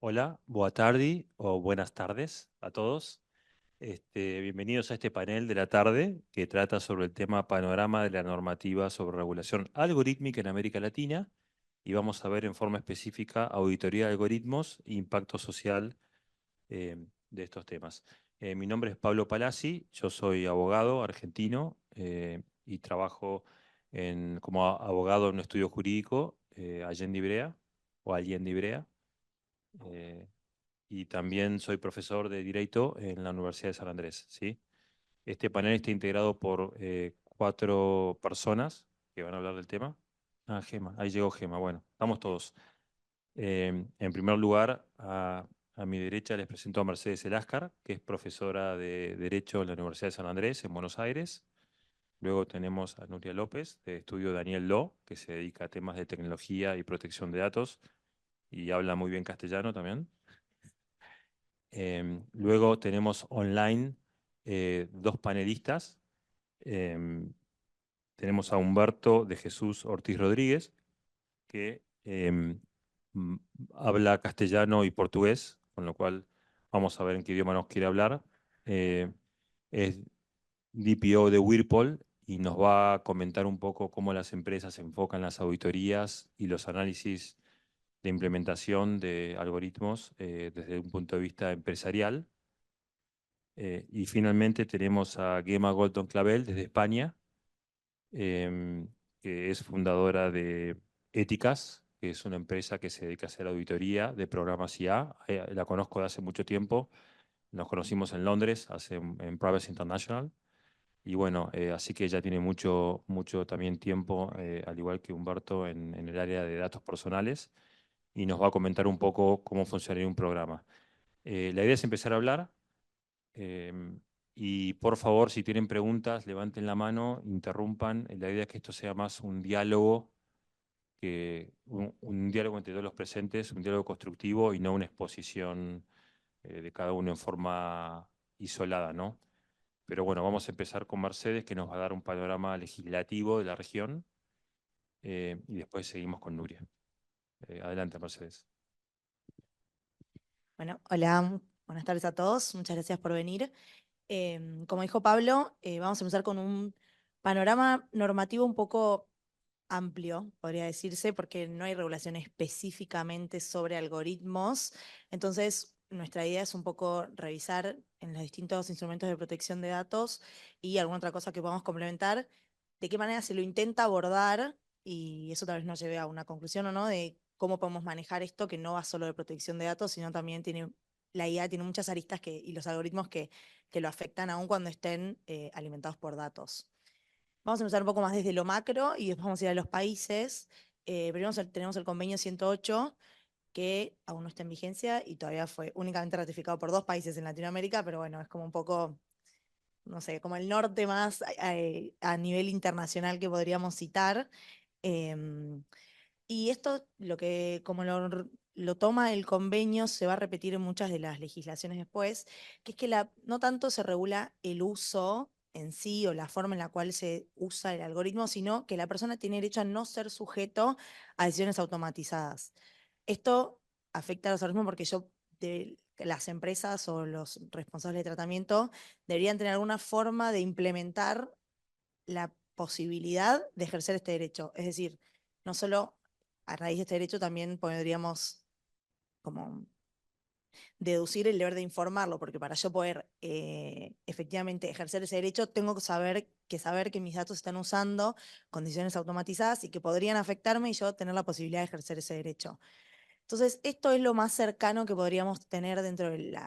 Hola, boa tarde o buenas tardes a todos. Bienvenidos a este panel de la tarde que trata sobre el tema panorama de la normativa sobre regulación algorítmica en América Latina y vamos a ver en forma específica auditoría de algoritmos e impacto social de estos temas. Mi nombre es Pablo Palazzi, yo soy abogado argentino y trabajo como abogado en un estudio jurídico Allende Ibrea o Allende Ibrea. eh, y también soy profesor de Derecho en la Universidad de San Andrés, ¿sí? Este panel está integrado por cuatro personas que van a hablar del tema. Ah, Gema, ahí llegó Gema, bueno, estamos todos. En primer lugar, a mi derecha les presento a Mercedes Eláscar, que es profesora de Derecho en la Universidad de San Andrés, en Buenos Aires. Luego tenemos a Nuria López, de Estudio Daniel Lo, que se dedica a temas de tecnología y protección de datos y habla muy bien castellano también. Luego tenemos online dos panelistas. Em, Tenemos a Humberto de Jesús Ortiz Rodríguez, que mm, habla castellano y portugués, con lo cual vamos a ver en qué idioma nos quiere hablar. Eh, es DPO de Whirlpool y nos va a comentar un poco cómo las empresas enfocan las auditorías y los análisis de implementación de algoritmos desde un punto de vista empresarial. Y finalmente tenemos a Gemma Golton Clavel desde España, que es fundadora de Éticas, que es una empresa que se dedica a hacer auditoría de programas IA. La conozco de hace mucho tiempo. Nos conocimos en Londres, en Privacy International. Y bueno, así que ella tiene mucho también tiempo, al igual que Humberto, en el área de datos personales. Y nos va a comentar un poco cómo funcionaría un programa. La idea es empezar a hablar. Em, y por favor, si tienen preguntas, levanten la mano, interrumpan. La idea es que esto sea más un diálogo, un diálogo entre todos los presentes, un diálogo constructivo y no una exposición de cada uno en forma isolada, ¿no? Pero bueno, vamos a empezar con Mercedes, que nos va a dar un panorama legislativo de la región, y después seguimos con Nuria. Adelante, Mercedes. Bueno, hola, buenas tardes a todos, muchas gracias por venir. Como dijo Pablo, vamos a empezar con un panorama normativo un poco amplio, podría decirse, porque no hay regulación específicamente sobre algoritmos. Entonces, nuestra idea es un poco revisar en los distintos instrumentos de protección de datos y alguna otra cosa que podamos complementar, de qué manera se lo intenta abordar y eso tal vez nos lleve a una conclusión o no de cómo podemos manejar esto que no va solo de protección de datos, sino también tiene, la IA tiene muchas aristas y los algoritmos que lo afectan aún cuando estén alimentados por datos. Vamos a empezar un poco más desde lo macro y después vamos a ir a los países. Primero tenemos el convenio 108, que aún no está en vigencia y todavía fue únicamente ratificado por dos países en Latinoamérica, pero bueno, es como un poco, no sé, como el norte más a nivel internacional que podríamos citar. Em, y esto, como lo toma el convenio, se va a repetir en muchas de las legislaciones después, que es que no tanto se regula el uso en sí o la forma en la cual se usa el algoritmo, sino que la persona tiene derecho a no ser sujeto a decisiones automatizadas. Esto afecta a los algoritmos porque las empresas o los responsables de tratamiento deberían tener alguna forma de implementar la posibilidad de ejercer este derecho. Es decir, no solo a raíz de este derecho también podríamos como deducir el deber de informarlo, porque para yo poder efectivamente ejercer ese derecho, tengo que saber que mis datos se están usando con decisiones automatizadas y que podrían afectarme y yo tener la posibilidad de ejercer ese derecho. Entonces, esto es lo más cercano que podríamos tener dentro del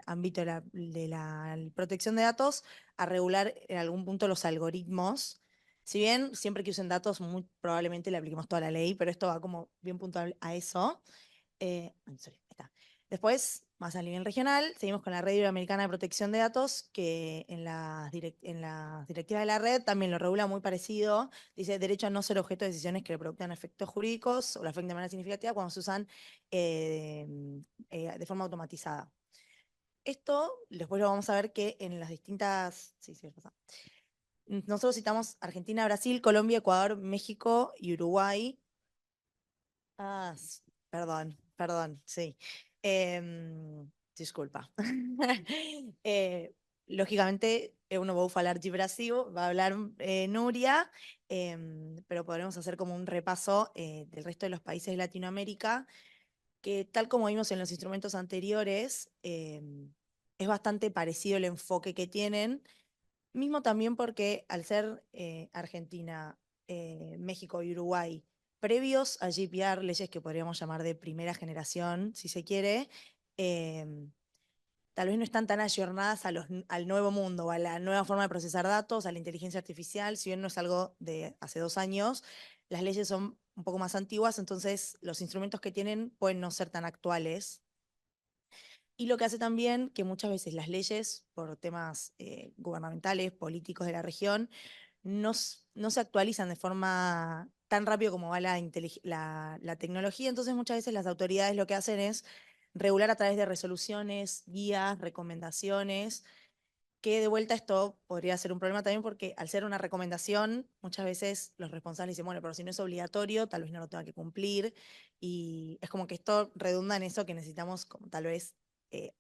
ámbito de la protección de datos a regular en algún punto los algoritmos. Si bien siempre que usen datos, muy probablemente le apliquemos toda la ley, pero esto va como bien puntual a eso. Sorry, ahí está. Después, más a nivel regional, seguimos con la Red Iberoamericana de Protección de Datos, que en la directiva de la red también lo regula muy parecido. Dice derecho a no ser objeto de decisiones que le produzcan efectos jurídicos o la afecten de manera significativa cuando se usan eh, de forma automatizada. Esto después lo vamos a ver que en las distintas. Sí, sí, pasa. Nosotros citamos Argentina, Brasil, Colombia, Ecuador, México y Uruguay. Ah, perdón, sí. Disculpa. Eh, Lógicamente, uno va a hablar de Brasil, va a hablar Nuria, pero podremos hacer como un repaso del resto de los países de Latinoamérica, que tal como vimos en los instrumentos anteriores, es bastante parecido el enfoque que tienen, mismo también porque al ser Argentina, México y Uruguay previos a GDPR, leyes que podríamos llamar de primera generación, si se quiere, em, tal vez no están tan ayornadas al nuevo mundo, o a la nueva forma de procesar datos, a la inteligencia artificial, si bien no es algo de hace 2 años, las leyes son un poco más antiguas, entonces los instrumentos que tienen pueden no ser tan actuales. Y lo que hace también que muchas veces las leyes, por temas gubernamentales, políticos de la región, no se actualizan de forma tan rápido como va la tecnología, entonces muchas veces las autoridades lo que hacen es regular a través de resoluciones, guías, recomendaciones, que de vuelta esto podría ser un problema también porque al ser una recomendación, muchas veces los responsables dicen, bueno, pero si no es obligatorio, tal vez no lo tenga que cumplir, y es como que esto redunda en eso que necesitamos como tal vez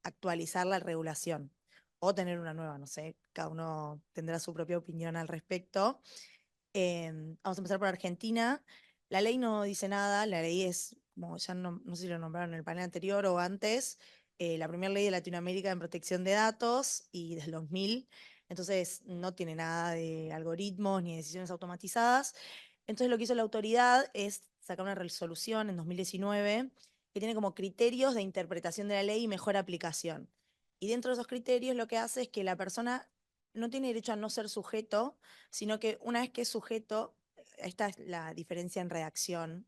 actualizar la regulación o tener una nueva, no sé, cada uno tendrá su propia opinión al respecto. Vamos a empezar por Argentina. La ley no dice nada, la ley es, como ya no sé si lo nombraron en el panel anterior o antes, la primera ley de Latinoamérica en protección de datos y del 2000, entonces no tiene nada de algoritmos ni decisiones automatizadas. Entonces lo que hizo la autoridad es sacar una resolución en 2019 que tiene como criterios de interpretación de la ley y mejor aplicación. Y dentro de esos criterios lo que hace es que la persona no tiene derecho a no ser sujeto, sino que una vez que es sujeto, esta es la diferencia en redacción,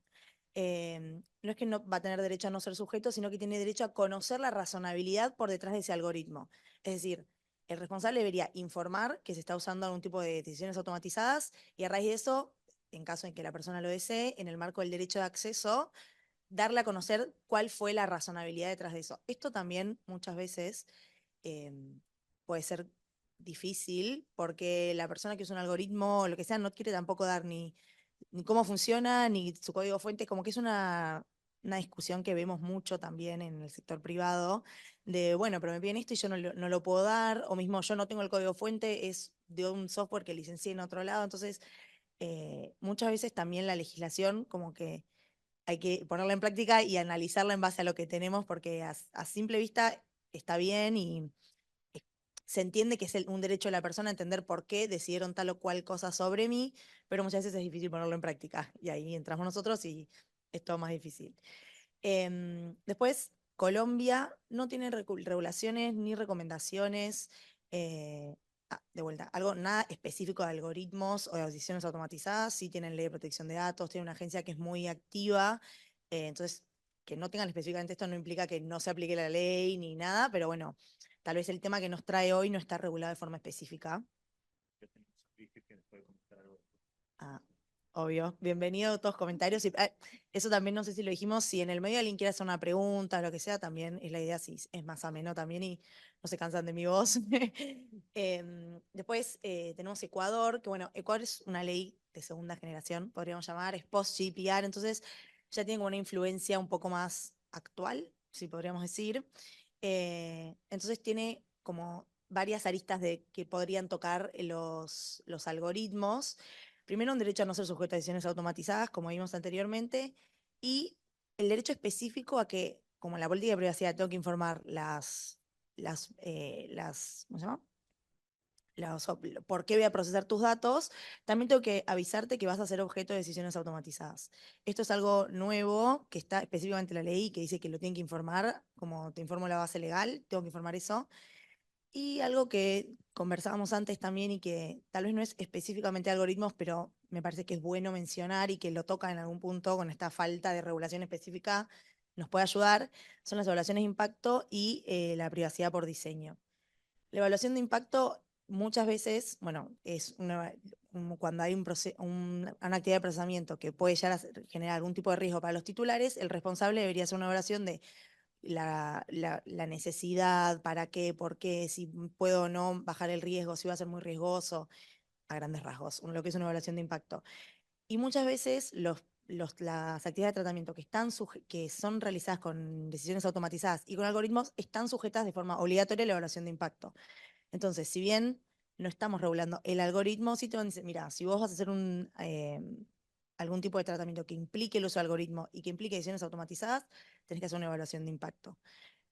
no es que no va a tener derecho a no ser sujeto, sino que tiene derecho a conocer la razonabilidad por detrás de ese algoritmo. Es decir, el responsable debería informar que se está usando algún tipo de decisiones automatizadas y a raíz de eso, en caso de que la persona lo desee, en el marco del derecho de acceso, darle a conocer cuál fue la razonabilidad detrás de eso. Esto también muchas veces eh, puede ser difícil porque la persona que usa un algoritmo o lo que sea no quiere tampoco dar ni cómo funciona, ni su código fuente, como que es una discusión que vemos mucho también en el sector privado, de, bueno, pero me piden esto y yo no lo puedo dar, o mismo yo no tengo el código fuente, es de un software que licencié en otro lado, entonces muchas veces también la legislación como que hay que ponerla en práctica y analizarla en base a lo que tenemos, porque a simple vista está bien y eh, se entiende que es un derecho de la persona a entender por qué decidieron tal o cual cosa sobre mí, pero muchas veces es difícil ponerlo en práctica. Y ahí entramos nosotros y es todo más difícil. Después, Colombia no tiene regulaciones ni recomendaciones. De vuelta, algo nada específico de algoritmos o de decisiones automatizadas. Sí tienen ley de protección de datos, tiene una agencia que es muy activa. Entonces, que no tengan específicamente esto no implica que no se aplique la ley ni nada, pero bueno, tal vez el tema que nos trae hoy no está regulado de forma específica. Ya tenemos a Luis que nos puede comentar algo. Ah, obvio. Bienvenido a todos los comentarios. Eso también no sé si lo dijimos, si en el medio alguien quiere hacer una pregunta o lo que sea, también es la idea, si es más ameno también y no se cansan de mi voz. Después tenemos Ecuador, que bueno, Ecuador es una ley de segunda generación, podríamos llamar, es post-GDPR, entonces ya tiene como una influencia un poco más actual, si podríamos decir. Entonces tiene como varias aristas de que podrían tocar los algoritmos. Primero, un derecho a no ser sujeto a decisiones automatizadas, como vimos anteriormente, y el derecho específico a que, como en la política de privacidad, tengo que informar ¿cómo se llama? Por qué voy a procesar tus datos, también tengo que avisarte que vas a ser objeto de decisiones automatizadas. Esto es algo nuevo que está específicamente en la ley, que dice que lo tienen que informar, como te informo la base legal, tengo que informar eso. Y algo que conversábamos antes también y que tal vez no es específicamente algoritmos, pero me parece que es bueno mencionar y que lo toca en algún punto con esta falta de regulación específica, nos puede ayudar, son las evaluaciones de impacto y la privacidad por diseño. La evaluación de impacto muchas veces, bueno, es cuando hay una actividad de procesamiento que puede llegar a generar algún tipo de riesgo para los titulares, el responsable debería hacer una evaluación de la necesidad, para qué, por qué, si puedo o no bajar el riesgo, si va a ser muy riesgoso, a grandes rasgos, lo que es una evaluación de impacto. Y muchas veces las actividades de tratamiento que son realizadas con decisiones automatizadas y con algoritmos están sujetas de forma obligatoria a la evaluación de impacto. Entonces, si bien no estamos regulando el algoritmo, sí te van a decir, mira, si vos vas a hacer algún tipo de tratamiento que implique el uso de algoritmo y que implique decisiones automatizadas, tenés que hacer una evaluación de impacto.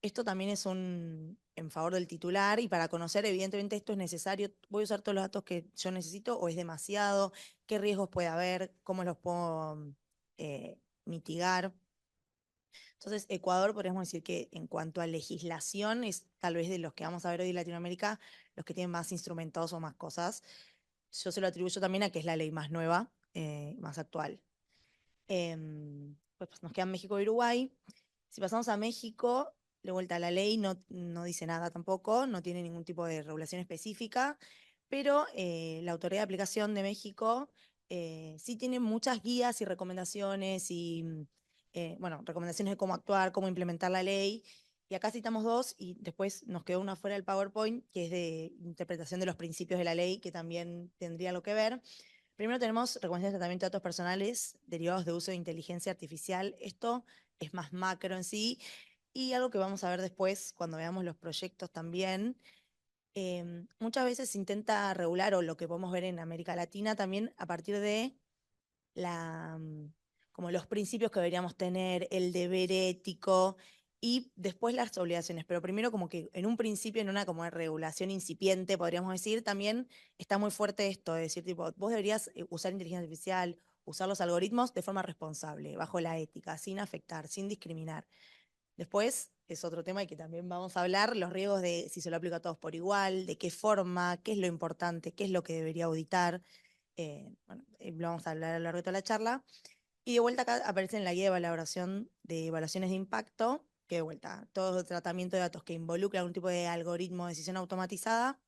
Esto también es en favor del titular y para conocer, evidentemente, esto es necesario. ¿Voy a usar todos los datos que yo necesito o es demasiado? ¿Qué riesgos puede haber? ¿Cómo los puedo mitigar? Entonces, Ecuador, podríamos decir que en cuanto a legislación, es tal vez de los que vamos a ver hoy en Latinoamérica, los que tienen más instrumentados o más cosas. Yo se lo atribuyo también a que es la ley más nueva, más actual. Pues nos quedan México y Uruguay. Si pasamos a México, de vuelta a la ley no dice nada tampoco, no tiene ningún tipo de regulación específica, pero la Autoridad de Aplicación de México sí tiene muchas guías y recomendaciones y, bueno, recomendaciones de cómo actuar, cómo implementar la ley. Y acá citamos dos y después nos quedó una fuera del PowerPoint, que es de interpretación de los principios de la ley, que también tendría algo que ver. Primero tenemos recomendaciones de tratamiento de datos personales derivados de uso de inteligencia artificial. Esto es más macro en sí y algo que vamos a ver después cuando veamos los proyectos también. Muchas veces se intenta regular, o lo que podemos ver en América Latina también, a partir de la, mm, como los principios que deberíamos tener, el deber ético y después las obligaciones. Pero primero como que en un principio, en una como regulación incipiente, podríamos decir, también está muy fuerte esto de decir, tipo, vos deberías usar inteligencia artificial, usar los algoritmos de forma responsable, bajo la ética, sin afectar, sin discriminar. Después es otro tema y que también vamos a hablar, los riesgos de si se lo aplica a todos por igual, de qué forma, qué es lo importante, qué es lo que debería auditar. Bueno, lo vamos a hablar a lo largo de toda la charla. Y de vuelta acá aparece en la guía de valoración de evaluaciones de impacto, que de vuelta, todo tratamiento de datos que involucra algún tipo de algoritmo de decisión automatizada,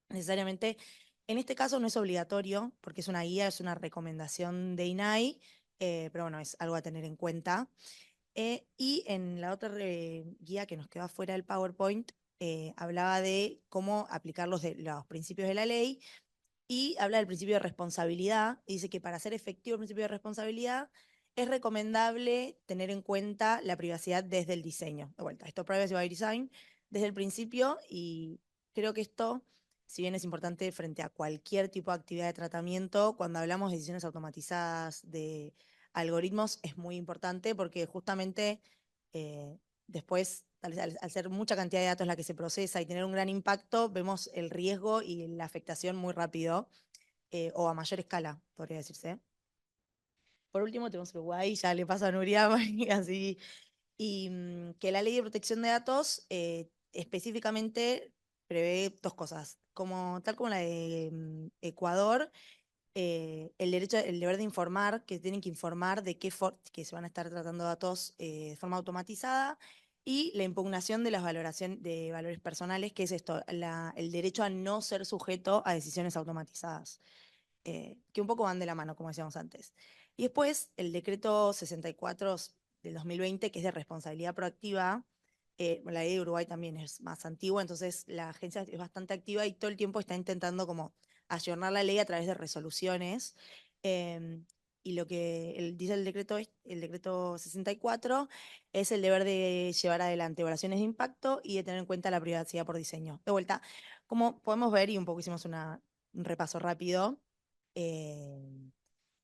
necesariamente, en este caso no es obligatorio, porque es una guía, es una recomendación de INAI, pero bueno, es algo a tener en cuenta. Y en la otra guía que nos quedó afuera del PowerPoint, hablaba de cómo aplicar los principios de la ley y habla del principio de responsabilidad. Y dice que para hacer efectivo el principio de responsabilidad es recomendable tener en cuenta la privacidad desde el diseño. De vuelta, esto Privacy by Design desde el principio, y creo que esto, si bien es importante frente a cualquier tipo de actividad de tratamiento, cuando hablamos de decisiones automatizadas, de algoritmos, es muy importante porque justamente después, tal vez al ser mucha cantidad de datos la que se procesa y tener un gran impacto, vemos el riesgo y la afectación muy rápido, o a mayor escala, podría decirse. Por último, tenemos Uruguay, ya le paso a Nuria, así, y que la ley de protección de datos específicamente prevé dos cosas, tal como la de Ecuador, el deber de informar, que tienen que informar de que se van a estar tratando datos de forma automatizada, y la impugnación de las valoraciones de valores personales, que es esto, el derecho a no ser sujeto a decisiones automatizadas, que un poco van de la mano, como decíamos antes. Y después el decreto 64 del 2020, que es de responsabilidad proactiva. La ley de Uruguay también es más antigua, entonces la agencia es bastante activa y todo el tiempo está intentando como ayornar la ley a través de resoluciones. eh, y lo que dice el decreto 64, es el deber de llevar adelante evaluaciones de impacto y de tener en cuenta la privacidad por diseño. De vuelta, como podemos ver, y un poco hicimos un repaso rápido, eh,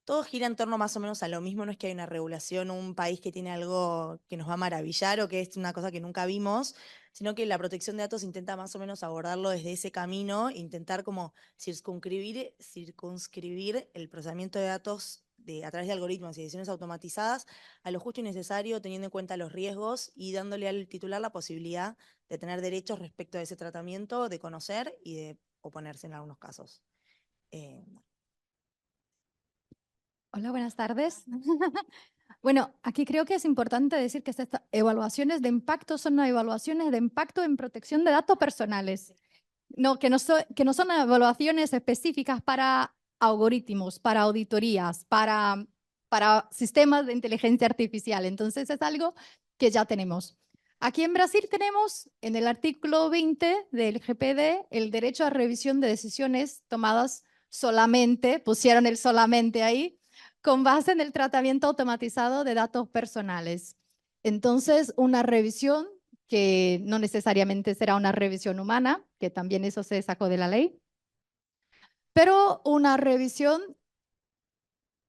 todo gira en torno más o menos a lo mismo. No es que hay una regulación o un país que tiene algo que nos va a maravillar o que es una cosa que nunca vimos, sino que la protección de datos intenta más o menos abordarlo desde ese camino, intentar como circunscribir el procesamiento de datos a través de algoritmos y decisiones automatizadas a lo justo y necesario, teniendo en cuenta los riesgos y dándole al titular la posibilidad de tener derechos respecto a ese tratamiento, de conocer y de oponerse en algunos casos. Eh, Hola, buenas tardes. Bueno, aquí creo que es importante decir que estas evaluaciones de impacto son evaluaciones de impacto en protección de datos personales. No, que no son evaluaciones específicas para algoritmos, para auditorías, para sistemas de inteligencia artificial. Entonces es algo que ya tenemos. Aquí en Brasil tenemos en el artículo 20 del GPD el derecho a revisión de decisiones tomadas solamente, pusieron el solamente ahí, con base en el tratamiento automatizado de datos personales. Entonces, una revisión que no necesariamente será una revisión humana, que también eso se sacó de la ley, pero una revisión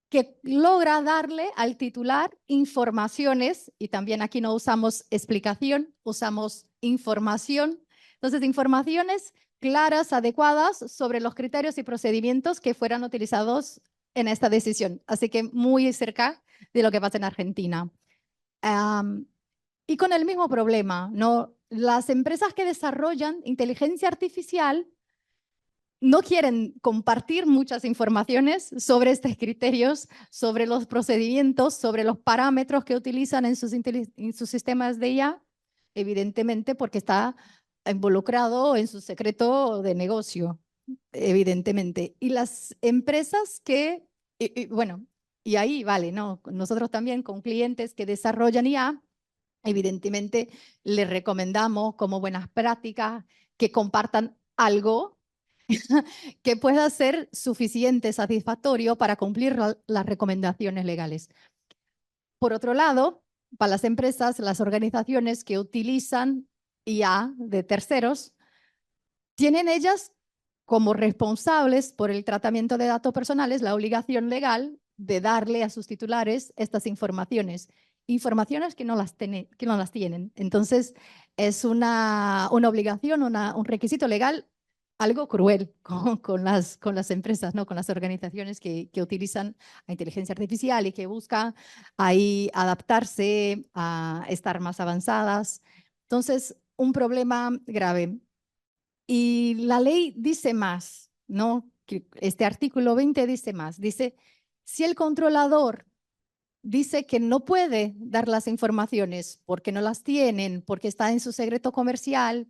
que logra darle al titular informaciones, y también aquí no usamos explicación, usamos información. Entonces, informaciones claras, adecuadas sobre los criterios y procedimientos que fueran utilizados en esta decisión. Así que muy cerca de lo que pasa en Argentina. Y con el mismo problema, ¿no? Las empresas que desarrollan inteligencia artificial no quieren compartir muchas informaciones sobre estos criterios, sobre los procedimientos, sobre los parámetros que utilizan en sus sistemas de IA, evidentemente porque está involucrado en su secreto de negocio, evidentemente. Y las empresas que, bueno, y ahí vale, ¿no? Nosotros también con clientes que desarrollan IA, evidentemente les recomendamos como buenas prácticas que compartan algo que pueda ser suficiente, satisfactorio para cumplir las recomendaciones legales. Por otro lado, para las empresas, las organizaciones que utilizan IA de terceros, tienen ellas como responsables por el tratamiento de datos personales la obligación legal de darle a sus titulares estas informaciones que no las tienen. Entonces, es una obligación, un requisito legal algo cruel con las empresas, ¿no? Con las organizaciones que utilizan la inteligencia artificial y que buscan ahí adaptarse a estar más avanzadas. Entonces, un problema grave. Y la ley dice más, ¿no? Este artículo 20 dice más. Dice, si el controlador dice que no puede dar las informaciones porque no las tienen, porque está en su secreto comercial,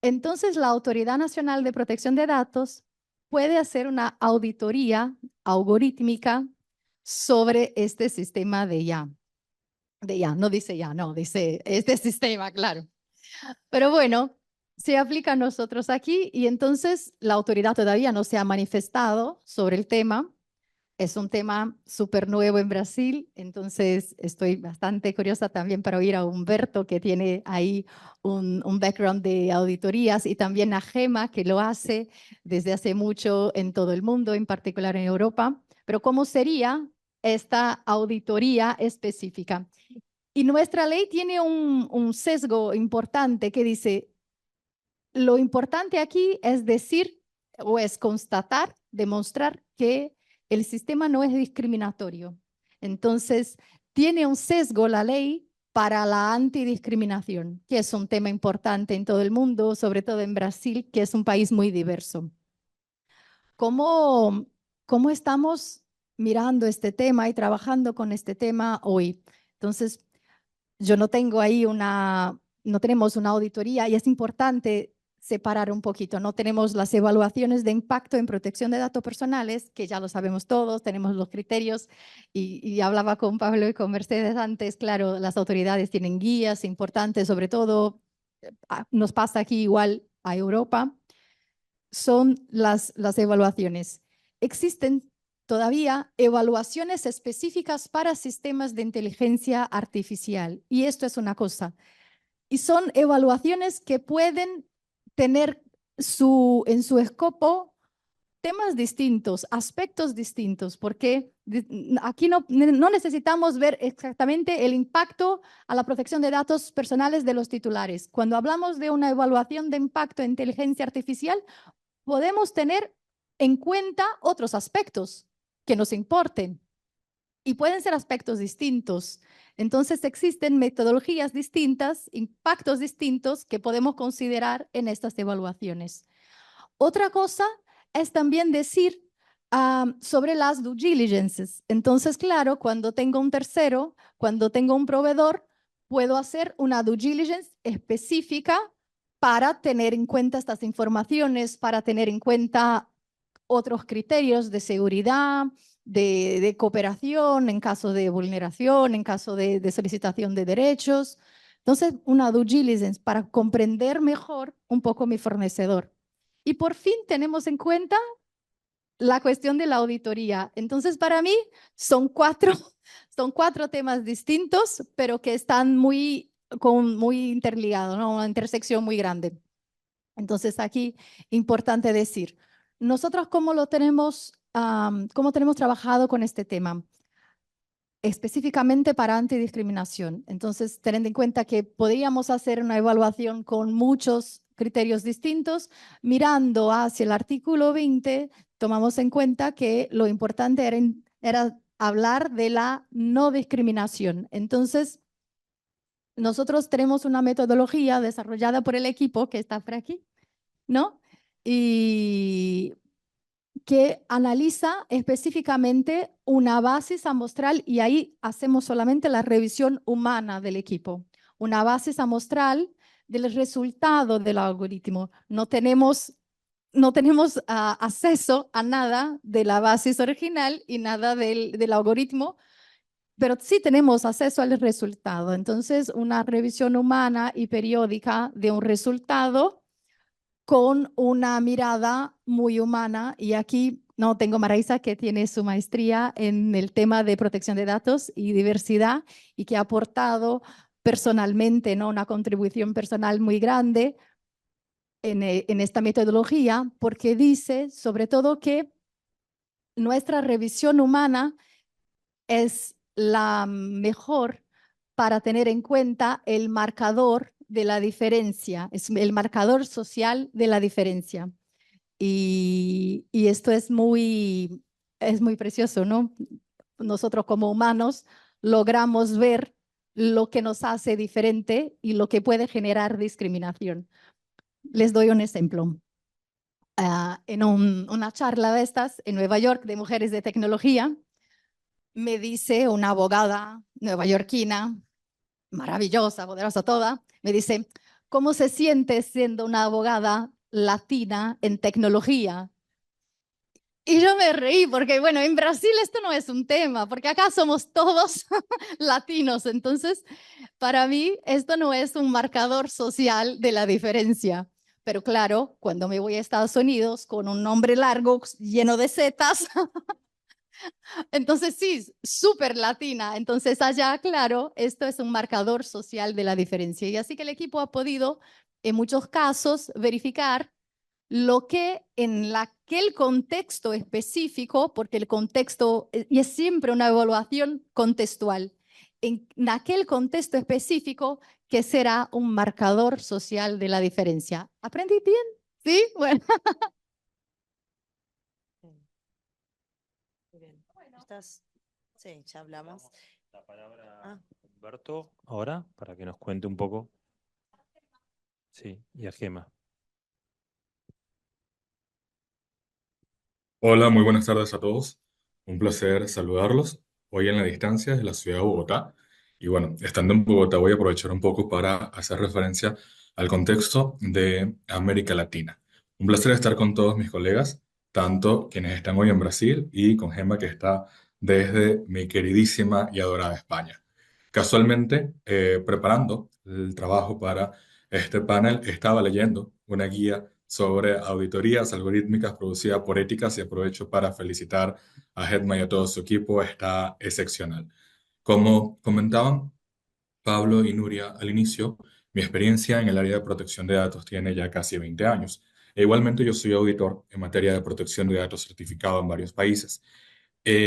entonces la Autoridad Nacional de Protección de Datos puede hacer una auditoría algorítmica sobre este sistema de IA. De IA, no dice IA, no, dice este sistema, claro. Pero bueno, se aplica a nosotros aquí y entonces la autoridad todavía no se ha manifestado sobre el tema. Es un tema súper nuevo en Brasil, entonces estoy bastante curiosa también para oír a Humberto, que tiene ahí un background de auditorías, y también a Gema, que lo hace desde hace mucho en todo el mundo, en particular en Europa. Pero ¿cómo sería esta auditoría específica? Y nuestra ley tiene un sesgo importante que dice, lo importante aquí es decir o es constatar, demostrar que el sistema no es discriminatorio. Entonces, tiene un sesgo la ley para la antidiscriminación, que es un tema importante en todo el mundo, sobre todo en Brasil, que es un país muy diverso. ¿Cómo estamos mirando este tema y trabajando con este tema hoy? Entonces, yo no tengo ahí no tenemos una auditoría y es importante separar un poquito. No tenemos las evaluaciones de impacto en protección de datos personales, que ya lo sabemos todos, tenemos los criterios y hablaba con Pablo y con Mercedes antes, claro, las autoridades tienen guías importantes, sobre todo nos pasa aquí igual a Europa, son las evaluaciones. Existen todavía evaluaciones específicas para sistemas de inteligencia artificial. Y esto es una cosa. Y son evaluaciones que pueden tener en su escopo temas distintos, aspectos distintos, porque aquí no necesitamos ver exactamente el impacto a la protección de datos personales de los titulares. Cuando hablamos de una evaluación de impacto en inteligencia artificial, podemos tener en cuenta otros aspectos que nos importen y pueden ser aspectos distintos. Entonces existen metodologías distintas, impactos distintos que podemos considerar en estas evaluaciones. Otra cosa es también decir sobre las due diligences. Entonces, claro, cuando tengo un tercero, cuando tengo un proveedor, puedo hacer una due diligence específica para tener en cuenta estas informaciones, para tener en cuenta otros criterios de seguridad, de cooperación en caso de vulneración, en caso de solicitación de derechos. Entonces, una due diligence para comprender mejor un poco mi fornecedor. Y por fin tenemos en cuenta la cuestión de la auditoría. Entonces, para mí son cuatro, son cuatro temas distintos, pero que están muy interligados, ¿no? Una intersección muy grande. Entonces, aquí, importante decir, nosotros cómo tenemos trabajado con este tema, específicamente para antidiscriminación. Entonces, teniendo en cuenta que podríamos hacer una evaluación con muchos criterios distintos, mirando hacia el artículo 20, tomamos en cuenta que lo importante era hablar de la no discriminación. Entonces, nosotros tenemos una metodología desarrollada por el equipo que está por aquí, ¿no? Y que analiza específicamente una base amostral y ahí hacemos solamente la revisión humana del equipo. Una base amostral del resultado del algoritmo. No tenemos acceso a nada de la base original y nada del algoritmo, pero sí tenemos acceso al resultado. Entonces, una revisión humana y periódica de un resultado con una mirada muy humana. Y aquí no tengo Marisa, que tiene su maestría en el tema de protección de datos y diversidad y que ha aportado personalmente, ¿no? Una contribución personal muy grande en esta metodología, porque dice sobre todo que nuestra revisión humana es la mejor para tener en cuenta el marcador de la diferencia, es el marcador social de la diferencia. Y esto es muy precioso, ¿no? Nosotros como humanos logramos ver lo que nos hace diferente y lo que puede generar discriminación. Les doy un ejemplo. En una charla de estas en Nueva York de mujeres de tecnología, me dice una abogada neoyorquina, maravillosa, poderosa toda, me dice, ¿cómo se siente siendo una abogada latina en tecnología? Y yo me reí porque, bueno, en Brasil esto no es un tema, porque acá somos todos latinos. Entonces, para mí, esto no es un marcador social de la diferencia. Pero claro, cuando me voy a Estados Unidos con un nombre largo lleno de zetas, entonces sí, súper latina. Entonces allá, claro, esto es un marcador social de la diferencia. Y así que el equipo ha podido, en muchos casos, verificar lo que en aquel contexto específico, porque el contexto y es siempre una evaluación contextual, en aquel contexto específico que será un marcador social de la diferencia. ¿Aprendí bien? ¿Sí? Bueno. Sí, muy bien. Sí, ya hablamos. Damos la palabra Ah, a Humberto ahora para que nos cuente un poco. Sí, y a Gema. Hola, muy buenas tardes a todos. Un placer saludarlos hoy en la distancia de la ciudad de Bogotá. Y bueno, estando en Bogotá voy a aprovechar un poco para hacer referencia al contexto de América Latina. Un placer estar con todos mis colegas, tanto quienes están hoy en Brasil y con Gemma que está desde mi queridísima y adorada España. Casualmente, preparando el trabajo para este panel, estaba leyendo una guía sobre auditorías algorítmicas producida por Éticas y aprovecho para felicitar a Hetma y a todo su equipo, está excepcional. Como comentaban Pablo y Nuria al inicio, mi experiencia en el área de protección de datos tiene ya casi 20 años. E igualmente yo soy auditor en materia de protección de datos certificado en varios países.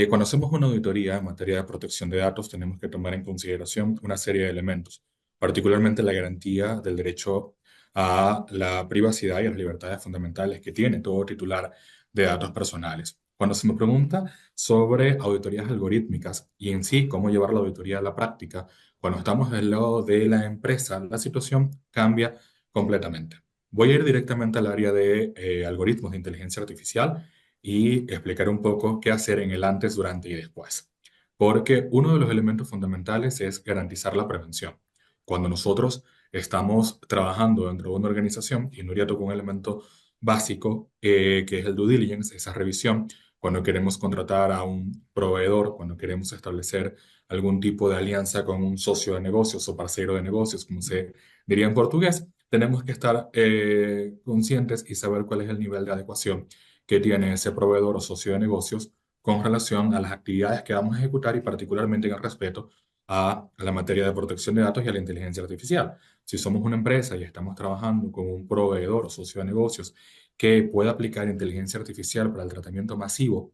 Cuando hacemos una auditoría en materia de protección de datos, tenemos que tomar en consideración una serie de elementos, particularmente la garantía del derecho a la privacidad y a las libertades fundamentales que tiene todo titular de datos personales. Cuando se me pregunta sobre auditorías algorítmicas y en sí cómo llevar la auditoría a la práctica, cuando estamos del lado de la empresa, la situación cambia completamente. Voy a ir directamente al área de algoritmos de inteligencia artificial y explicar un poco qué hacer en el antes, durante y después. Porque uno de los elementos fundamentales es garantizar la prevención. Cuando nosotros estamos trabajando dentro de una organización, y Nuria tocó un elemento básico, que es el due diligence, esa revisión, cuando queremos contratar a un proveedor, cuando queremos establecer algún tipo de alianza con un socio de negocios o parcero de negocios, como se diría en portugués, tenemos que estar conscientes y saber cuál es el nivel de adecuación que tiene ese proveedor o socio de negocios con relación a las actividades que vamos a ejecutar y particularmente en el respeto a la materia de protección de datos y a la inteligencia artificial. Si somos una empresa y estamos trabajando con un proveedor o socio de negocios que pueda aplicar inteligencia artificial para el tratamiento masivo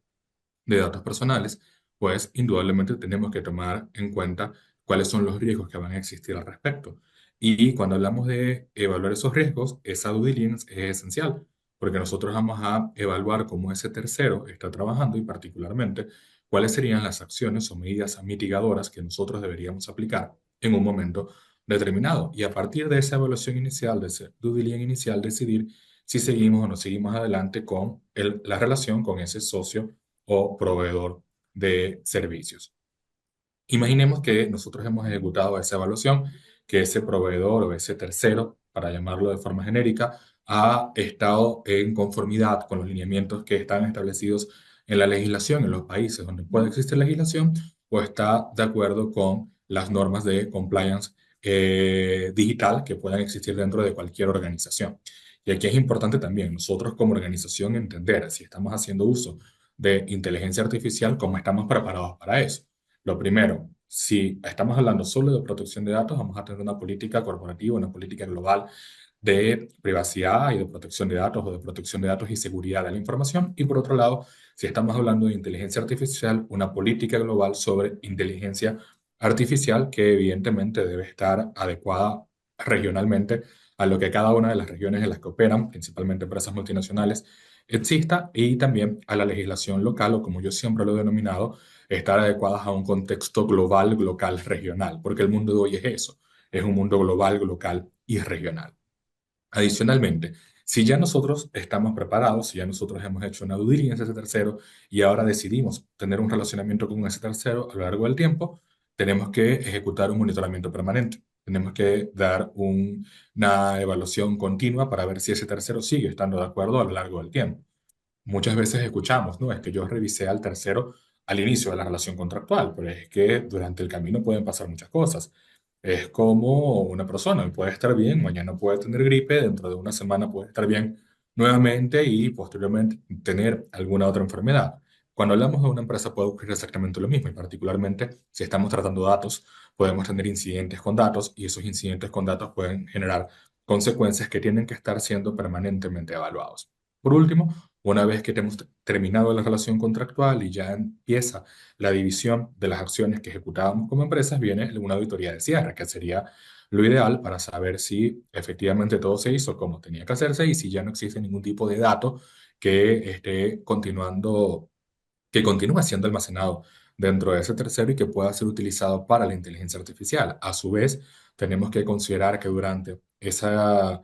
de datos personales, pues indudablemente tenemos que tomar en cuenta cuáles son los riesgos que van a existir al respecto. Y cuando hablamos de evaluar esos riesgos, esa due diligence es esencial, porque nosotros vamos a evaluar cómo ese tercero está trabajando y particularmente cuáles serían las acciones o medidas mitigadoras que nosotros deberíamos aplicar en un momento determinado. Y a partir de esa evaluación inicial, de ese due diligence inicial, decidir si seguimos o no seguimos adelante con la relación con ese socio o proveedor de servicios. Imaginemos que nosotros hemos ejecutado esa evaluación, que ese proveedor o ese tercero, para llamarlo de forma genérica, ha estado en conformidad con los lineamientos que están establecidos en la legislación en los países donde puede existir legislación o está de acuerdo con las normas de compliance digital que puedan existir dentro de cualquier organización. Y aquí es importante también nosotros como organización entender si estamos haciendo uso de inteligencia artificial, cómo estamos preparados para eso. Lo primero, si estamos hablando solo de protección de datos, vamos a tener una política corporativa, una política global de privacidad y de protección de datos o de protección de datos y seguridad de la información. Y por otro lado, si estamos hablando de inteligencia artificial, una política global sobre inteligencia artificial que evidentemente debe estar adecuada regionalmente a lo que cada una de las regiones en las que operan, principalmente empresas multinacionales, exista y también a la legislación local o como yo siempre lo he denominado, estar adecuadas a un contexto global, local, regional, porque el mundo de hoy es eso, es un mundo global, local y regional. Adicionalmente, si ya nosotros estamos preparados, si ya nosotros hemos hecho una due diligence a ese tercero y ahora decidimos tener un relacionamiento con ese tercero a lo largo del tiempo, tenemos que ejecutar un monitoramiento permanente. Tenemos que dar una evaluación continua para ver si ese tercero sigue estando de acuerdo a lo largo del tiempo. Muchas veces escuchamos, ¿no? Es que yo revisé al tercero al inicio de la relación contractual, pero es que durante el camino pueden pasar muchas cosas. Es como una persona, puede estar bien, mañana puede tener gripe, dentro de una semana puede estar bien nuevamente y posteriormente tener alguna otra enfermedad. Cuando hablamos de una empresa puede ocurrir exactamente lo mismo y particularmente si estamos tratando datos, podemos tener incidentes con datos y esos incidentes con datos pueden generar consecuencias que tienen que estar siendo permanentemente evaluados. Por último, una vez que hemos terminado la relación contractual y ya empieza la división de las acciones que ejecutábamos como empresas, viene una auditoría de cierre, que sería lo ideal para saber si efectivamente todo se hizo como tenía que hacerse y si ya no existe ningún tipo de dato que esté continuando, que continúe siendo almacenado dentro de ese tercero y que pueda ser utilizado para la inteligencia artificial. A su vez, tenemos que considerar que durante esa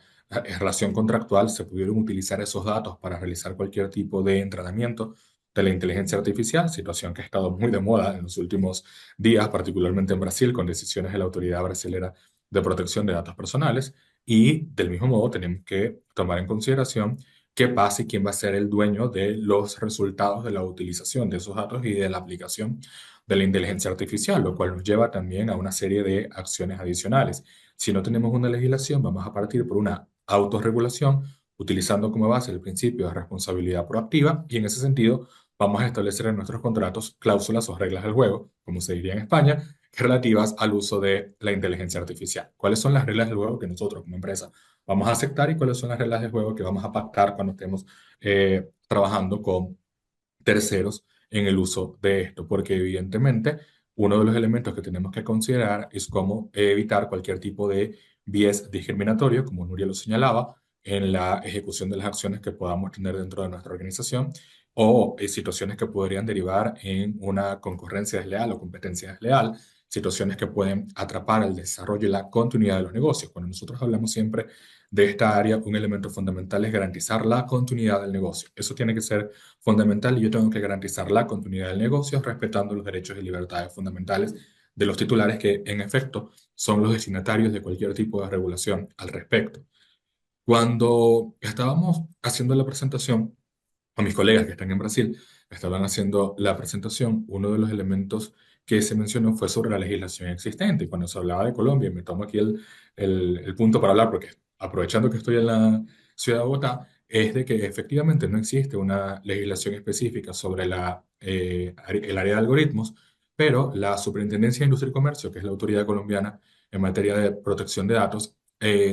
relación contractual se pudieron utilizar esos datos para realizar cualquier tipo de entrenamiento de la inteligencia artificial, situación que ha estado muy de moda en los últimos días, particularmente en Brasil, con decisiones de la Autoridad Brasilera de Protección de Datos Personales. Y del mismo modo tenemos que tomar en consideración qué pasa y quién va a ser el dueño de los resultados de la utilización de esos datos y de la aplicación de la inteligencia artificial, lo cual nos lleva también a una serie de acciones adicionales. Si no tenemos una legislación, vamos a partir por una autorregulación, utilizando como base el principio de responsabilidad proactiva y en ese sentido vamos a establecer en nuestros contratos cláusulas o reglas del juego, como se diría en España, relativas al uso de la inteligencia artificial. ¿Cuáles son las reglas del juego que nosotros como empresa vamos a aceptar y cuáles son las reglas de juego que vamos a pactar cuando estemos trabajando con terceros en el uso de esto? Porque evidentemente uno de los elementos que tenemos que considerar es cómo evitar cualquier tipo de bias discriminatorio, como Nuria lo señalaba, en la ejecución de las acciones que podamos tener dentro de nuestra organización o situaciones que podrían derivar en una concurrencia desleal o competencia desleal, situaciones que pueden atrapar el desarrollo y la continuidad de los negocios. Cuando nosotros hablamos siempre de esta área, un elemento fundamental es garantizar la continuidad del negocio. Eso tiene que ser fundamental y yo tengo que garantizar la continuidad del negocio respetando los derechos y libertades fundamentales de los titulares que, en efecto, son los destinatarios de cualquier tipo de regulación al respecto. Cuando estábamos haciendo la presentación, a mis colegas que están en Brasil, estaban haciendo la presentación, uno de los elementos que se mencionó fue sobre la legislación existente. Y cuando se hablaba de Colombia, y me tomo aquí el punto para hablar, porque aprovechando que estoy en la ciudad de Bogotá, es de que efectivamente no existe una legislación específica sobre el área de algoritmos, pero la Superintendencia de Industria y Comercio, que es la autoridad colombiana en materia de protección de datos,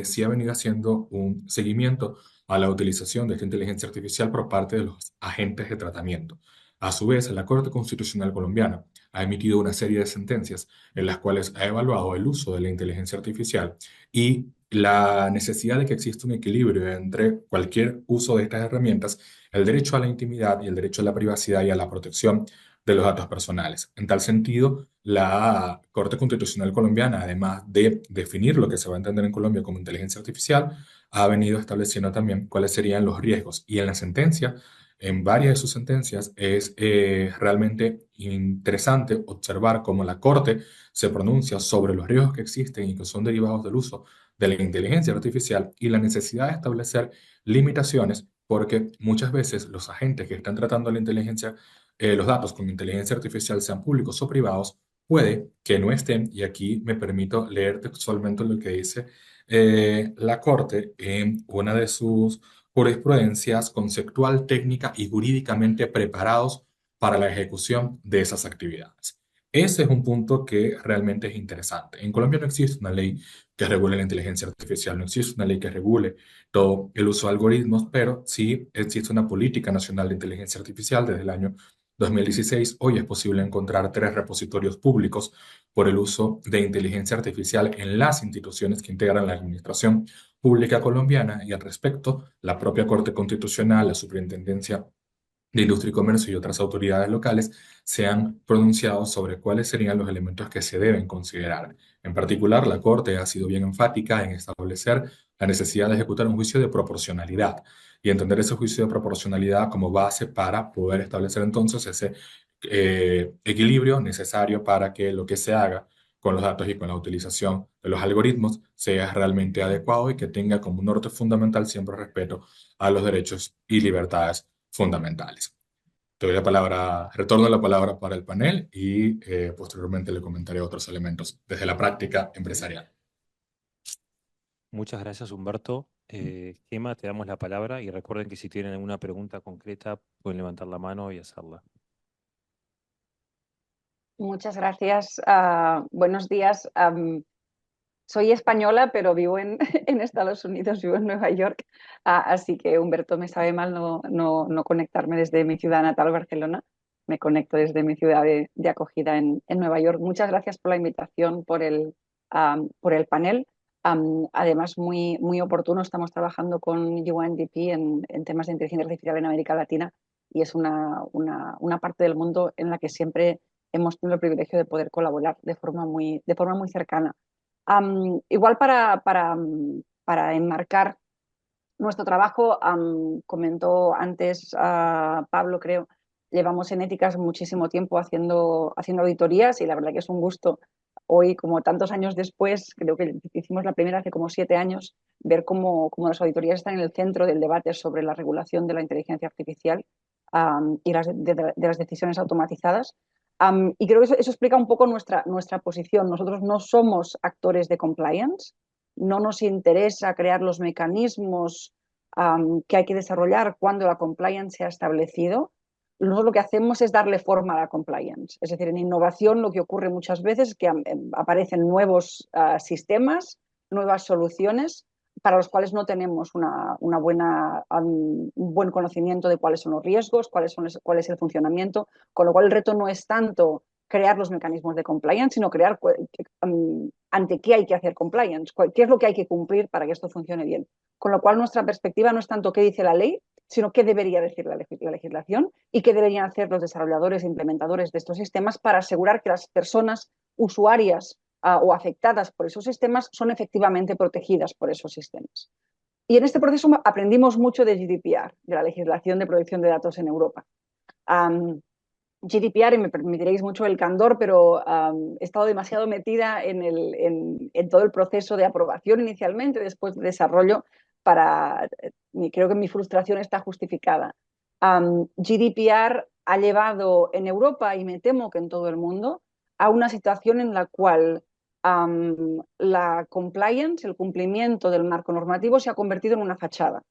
sí ha venido haciendo un seguimiento a la utilización de esta inteligencia artificial por parte de los agentes de tratamiento. A su vez, la Corte Constitucional colombiana ha emitido una serie de sentencias en las cuales ha evaluado el uso de la inteligencia artificial y la necesidad de que exista un equilibrio entre cualquier uso de estas herramientas, el derecho a la intimidad y el derecho a la privacidad y a la protección de los datos personales. En tal sentido, la Corte Constitucional colombiana, además de definir lo que se va a entender en Colombia como inteligencia artificial, ha venido estableciendo también cuáles serían los riesgos. Y en la sentencia, en varias de sus sentencias, es realmente interesante observar cómo la Corte se pronuncia sobre los riesgos que existen y que son derivados del uso de la inteligencia artificial y la necesidad de establecer limitaciones, porque muchas veces los agentes que están tratando la inteligencia, los datos con inteligencia artificial, sean públicos o privados, puede que no estén, y aquí me permito leer textualmente lo que dice la Corte en una de sus jurisprudencias conceptual, técnica y jurídicamente preparados para la ejecución de esas actividades. Ese es un punto que realmente es interesante. En Colombia no existe una ley que regule la inteligencia artificial, no existe una ley que regule todo el uso de algoritmos, pero sí existe una política nacional de inteligencia artificial desde el año 2016. Hoy es posible encontrar 3 repositorios públicos por el uso de inteligencia artificial en las instituciones que integran la administración pública colombiana y al respecto, la propia Corte Constitucional, la Superintendencia de Industria y Comercio y otras autoridades locales se han pronunciado sobre cuáles serían los elementos que se deben considerar. En particular, la Corte ha sido bien enfática en establecer la necesidad de ejecutar un juicio de proporcionalidad y entender ese juicio de proporcionalidad como base para poder establecer entonces ese equilibrio necesario para que lo que se haga con los datos y con la utilización de los algoritmos sea realmente adecuado y que tenga como norte fundamental siempre respeto a los derechos y libertades fundamentales. Te doy la palabra, retorno la palabra para el panel y posteriormente le comentaré otros elementos desde la práctica empresarial. Muchas gracias, Humberto. Gemma, te damos la palabra y recuerden que si tienen alguna pregunta concreta pueden levantar la mano y hacerla. Muchas gracias. Buenos días. Soy española, pero vivo en, en Estados Unidos, vivo en Nueva York. Así que, Humberto, me sabe mal no conectarme desde mi ciudad natal, Barcelona. Me conecto desde mi ciudad de acogida en Nueva York. Muchas gracias por la invitación, por el panel. Además, muy oportuno. Estamos trabajando con UNDP en temas de inteligencia artificial en América Latina y es una parte del mundo en la que siempre hemos tenido el privilegio de poder colaborar de forma muy cercana. Igual para enmarcar nuestro trabajo, comentó antes Pablo, creo, llevamos en Éticas muchísimo tiempo haciendo auditorías y la verdad que es un gusto hoy, como tantos años después, creo que hicimos la primera hace como 7 años, ver cómo las auditorías están en el centro del debate sobre la regulación de la inteligencia artificial y de las decisiones automatizadas. Y creo que eso explica un poco nuestra posición. Nosotros no somos actores de compliance, no nos interesa crear los mecanismos que hay que desarrollar cuando la compliance se ha establecido. Nosotros lo que hacemos es darle forma a la compliance. Es decir, en innovación lo que ocurre muchas veces es que aparecen nuevos sistemas, nuevas soluciones para los cuales no tenemos un buen conocimiento de cuáles son los riesgos, cuál es el funcionamiento, con lo cual el reto no es tanto crear los mecanismos de compliance, sino crear ante qué hay que hacer compliance, qué es lo que hay que cumplir para que esto funcione bien. Con lo cual nuestra perspectiva no es tanto qué dice la ley, sino qué debería decir la legislación y qué deberían hacer los desarrolladores e implementadores de estos sistemas para asegurar que las personas usuarias o afectadas por esos sistemas son efectivamente protegidas por esos sistemas. Y en este proceso aprendimos mucho de GDPR, de la legislación de protección de datos en Europa. GDPR, y me permitiréis mucho el candor, pero he estado demasiado metida en todo el proceso de aprobación inicialmente, después de desarrollo, creo que mi frustración está justificada. GDPR ha llevado en Europa, y me temo que en todo el mundo, a una situación en la cual la compliance, el cumplimiento del marco normativo, se ha convertido en una fachada.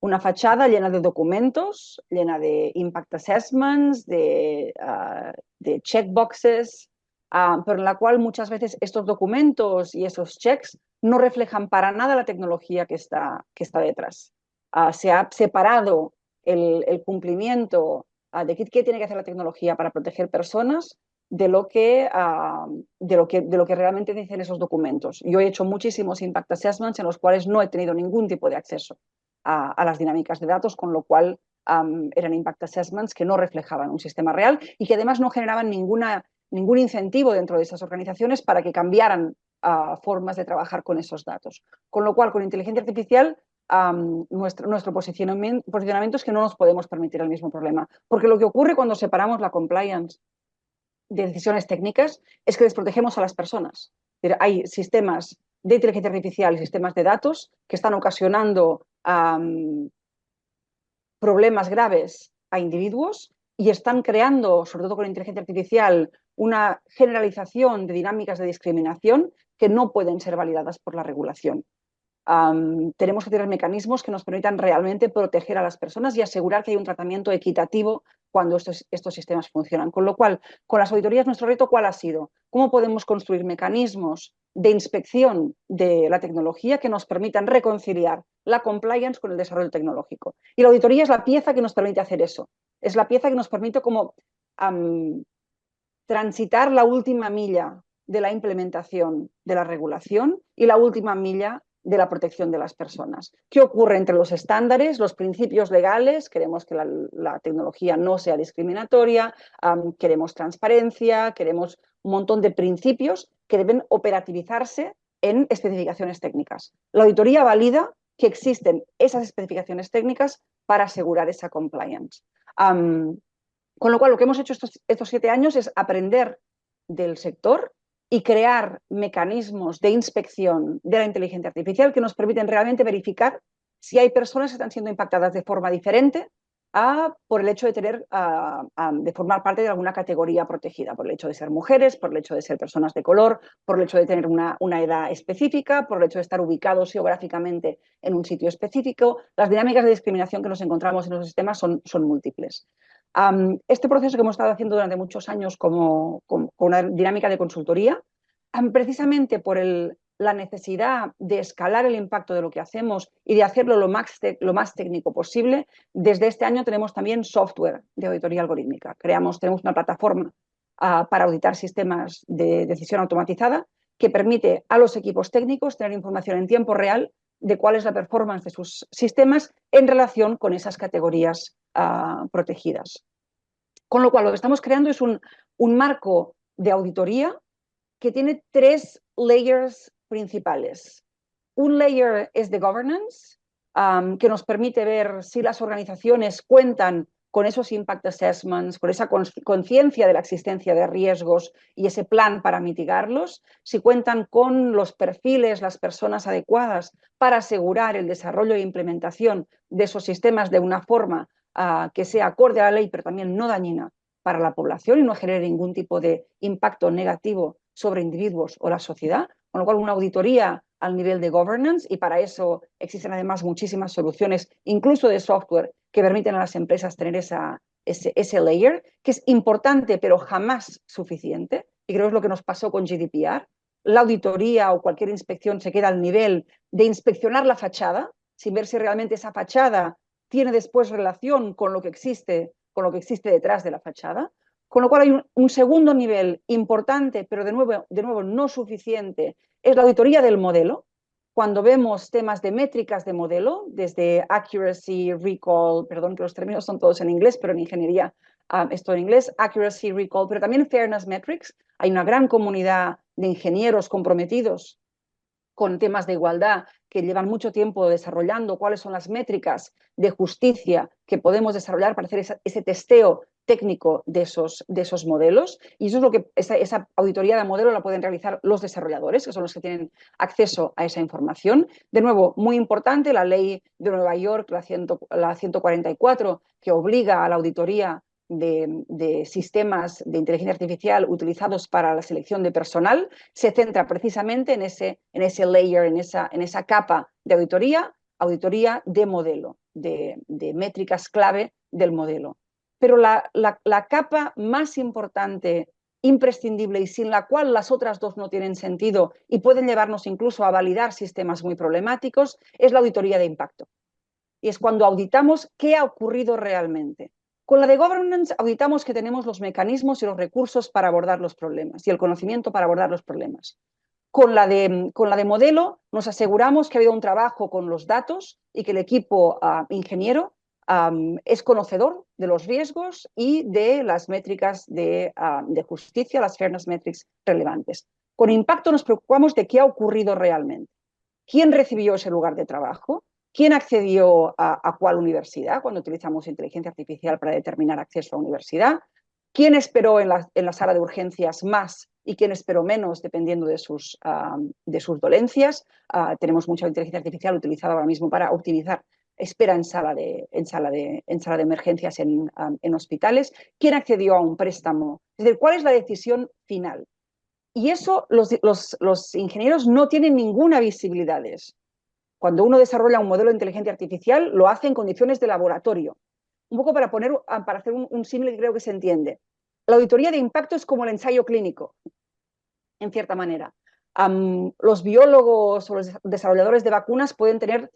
una fachada llena de documentos, llena de impact assessments, de checkboxes, pero en la cual muchas veces estos documentos y esos checks no reflejan para nada la tecnología que está detrás. Se ha separado el cumplimiento de qué tiene que hacer la tecnología para proteger personas de lo que realmente dicen esos documentos. Yo he hecho muchísimos impact assessments en los cuales no he tenido ningún tipo de acceso a las dinámicas de datos, con lo cual eran impact assessments que no reflejaban un sistema real y que además no generaban ningún incentivo dentro de esas organizaciones para que cambiaran formas de trabajar con esos datos. Con lo cual, con inteligencia artificial, nuestro posicionamiento es que no nos podemos permitir el mismo problema. Porque lo que ocurre cuando separamos la compliance de decisiones técnicas es que desprotegemos a las personas. Hay sistemas de inteligencia artificial y sistemas de datos que están ocasionando problemas graves a individuos y están creando, sobre todo con inteligencia artificial, una generalización de dinámicas de discriminación que no pueden ser validadas por la regulación. Tenemos que tener mecanismos que nos permitan realmente proteger a las personas y asegurar que hay un tratamiento equitativo cuando estos sistemas funcionan. Con lo cual, con las auditorías, nuestro reto, ¿cuál ha sido? ¿Cómo podemos construir mecanismos de inspección de la tecnología que nos permitan reconciliar la compliance con el desarrollo tecnológico? Y la auditoría es la pieza que nos permite hacer eso. Es la pieza que nos permite como transitar la última milla de la implementación de la regulación y la última milla de la protección de las personas. ¿Qué ocurre entre los estándares, los principios legales? Queremos que la tecnología no sea discriminatoria, queremos transparencia, queremos un montón de principios que deben operativizarse en especificaciones técnicas. La auditoría valida que existen esas especificaciones técnicas para asegurar esa compliance. Con lo cual, lo que hemos hecho estos 7 años es aprender del sector y crear mecanismos de inspección de la inteligencia artificial que nos permiten realmente verificar si hay personas que están siendo impactadas de forma diferente por el hecho de formar parte de alguna categoría protegida, por el hecho de ser mujeres, por el hecho de ser personas de color, por el hecho de tener una edad específica, por el hecho de estar ubicados geográficamente en un sitio específico. Las dinámicas de discriminación que nos encontramos en los sistemas son múltiples. Este proceso que hemos estado haciendo durante muchos años con una dinámica de consultoría, precisamente por la necesidad de escalar el impacto de lo que hacemos y de hacerlo lo más técnico posible, desde este año tenemos también software de auditoría algorítmica. Tenemos una plataforma para auditar sistemas de decisión automatizada que permite a los equipos técnicos tener información en tiempo real de cuál es la performance de sus sistemas en relación con esas categorías protegidas. Con lo cual, lo que estamos creando es un marco de auditoría que tiene 3 layers principales. Un layer es de governance, que nos permite ver si las organizaciones cuentan con esos impact assessments, con esa conciencia de la existencia de riesgos y ese plan para mitigarlos, si cuentan con los perfiles, las personas adecuadas para asegurar el desarrollo e implementación de esos sistemas de una forma que sea acorde a la ley, pero también no dañina para la población y no genere ningún tipo de impacto negativo sobre individuos o la sociedad, con lo cual una auditoría al nivel de governance, y para eso existen además muchísimas soluciones, incluso de software, que permiten a las empresas tener ese layer, que es importante pero jamás suficiente, y creo que es lo que nos pasó con GDPR. La auditoría o cualquier inspección se queda al nivel de inspeccionar la fachada, sin ver si realmente esa fachada tiene después relación con lo que existe detrás de la fachada. Con lo cual hay un segundo nivel importante, pero de nuevo no suficiente, es la auditoría del modelo. Cuando vemos temas de métricas de modelo, desde accuracy, recall, perdón que los términos son todos en inglés, pero en ingeniería esto en inglés, accuracy, recall, pero también fairness metrics. Hay una gran comunidad de ingenieros comprometidos con temas de igualdad que llevan mucho tiempo desarrollando cuáles son las métricas de justicia que podemos desarrollar para hacer ese testeo técnico de esos modelos, y eso es lo que esa auditoría de modelo la pueden realizar los desarrolladores, que son los que tienen acceso a esa información. De nuevo, muy importante, la ley de Nueva York, la 144, que obliga a la auditoría de sistemas de inteligencia artificial utilizados para la selección de personal, se centra precisamente en ese layer, en esa capa de auditoría de modelo. de métricas clave del modelo. Pero la capa más importante, imprescindible y sin la cual las otras dos no tienen sentido y pueden llevarnos incluso a validar sistemas muy problemáticos, es la auditoría de impacto. Y es cuando auditamos qué ha ocurrido realmente. Con la de governance auditamos que tenemos los mecanismos y los recursos para abordar los problemas y el conocimiento para abordar los problemas. Con la de modelo nos aseguramos que ha habido un trabajo con los datos y que el equipo ingeniero es conocedor de los riesgos y de las métricas de justicia, las fairness metrics relevantes. Con impacto nos preocupamos de qué ha ocurrido realmente. ¿Quién recibió ese lugar de trabajo? ¿Quién accedió a cuál universidad cuando utilizamos inteligencia artificial para determinar acceso a universidad? ¿Quién esperó en la sala de urgencias más y quién esperó menos dependiendo de sus dolencias? Tenemos mucha inteligencia artificial utilizada ahora mismo para optimizar espera en sala de emergencias en hospitales. ¿Quién accedió a un préstamo? Es decir, ¿cuál es la decisión final? Y eso los ingenieros no tienen ninguna visibilidad de eso. Cuando uno desarrolla un modelo de inteligencia artificial, lo hace en condiciones de laboratorio. Un poco para hacer un símil que creo que se entiende. La auditoría de impacto es como el ensayo clínico, en cierta manera. Los biólogos o los desarrolladores de vacunas pueden tener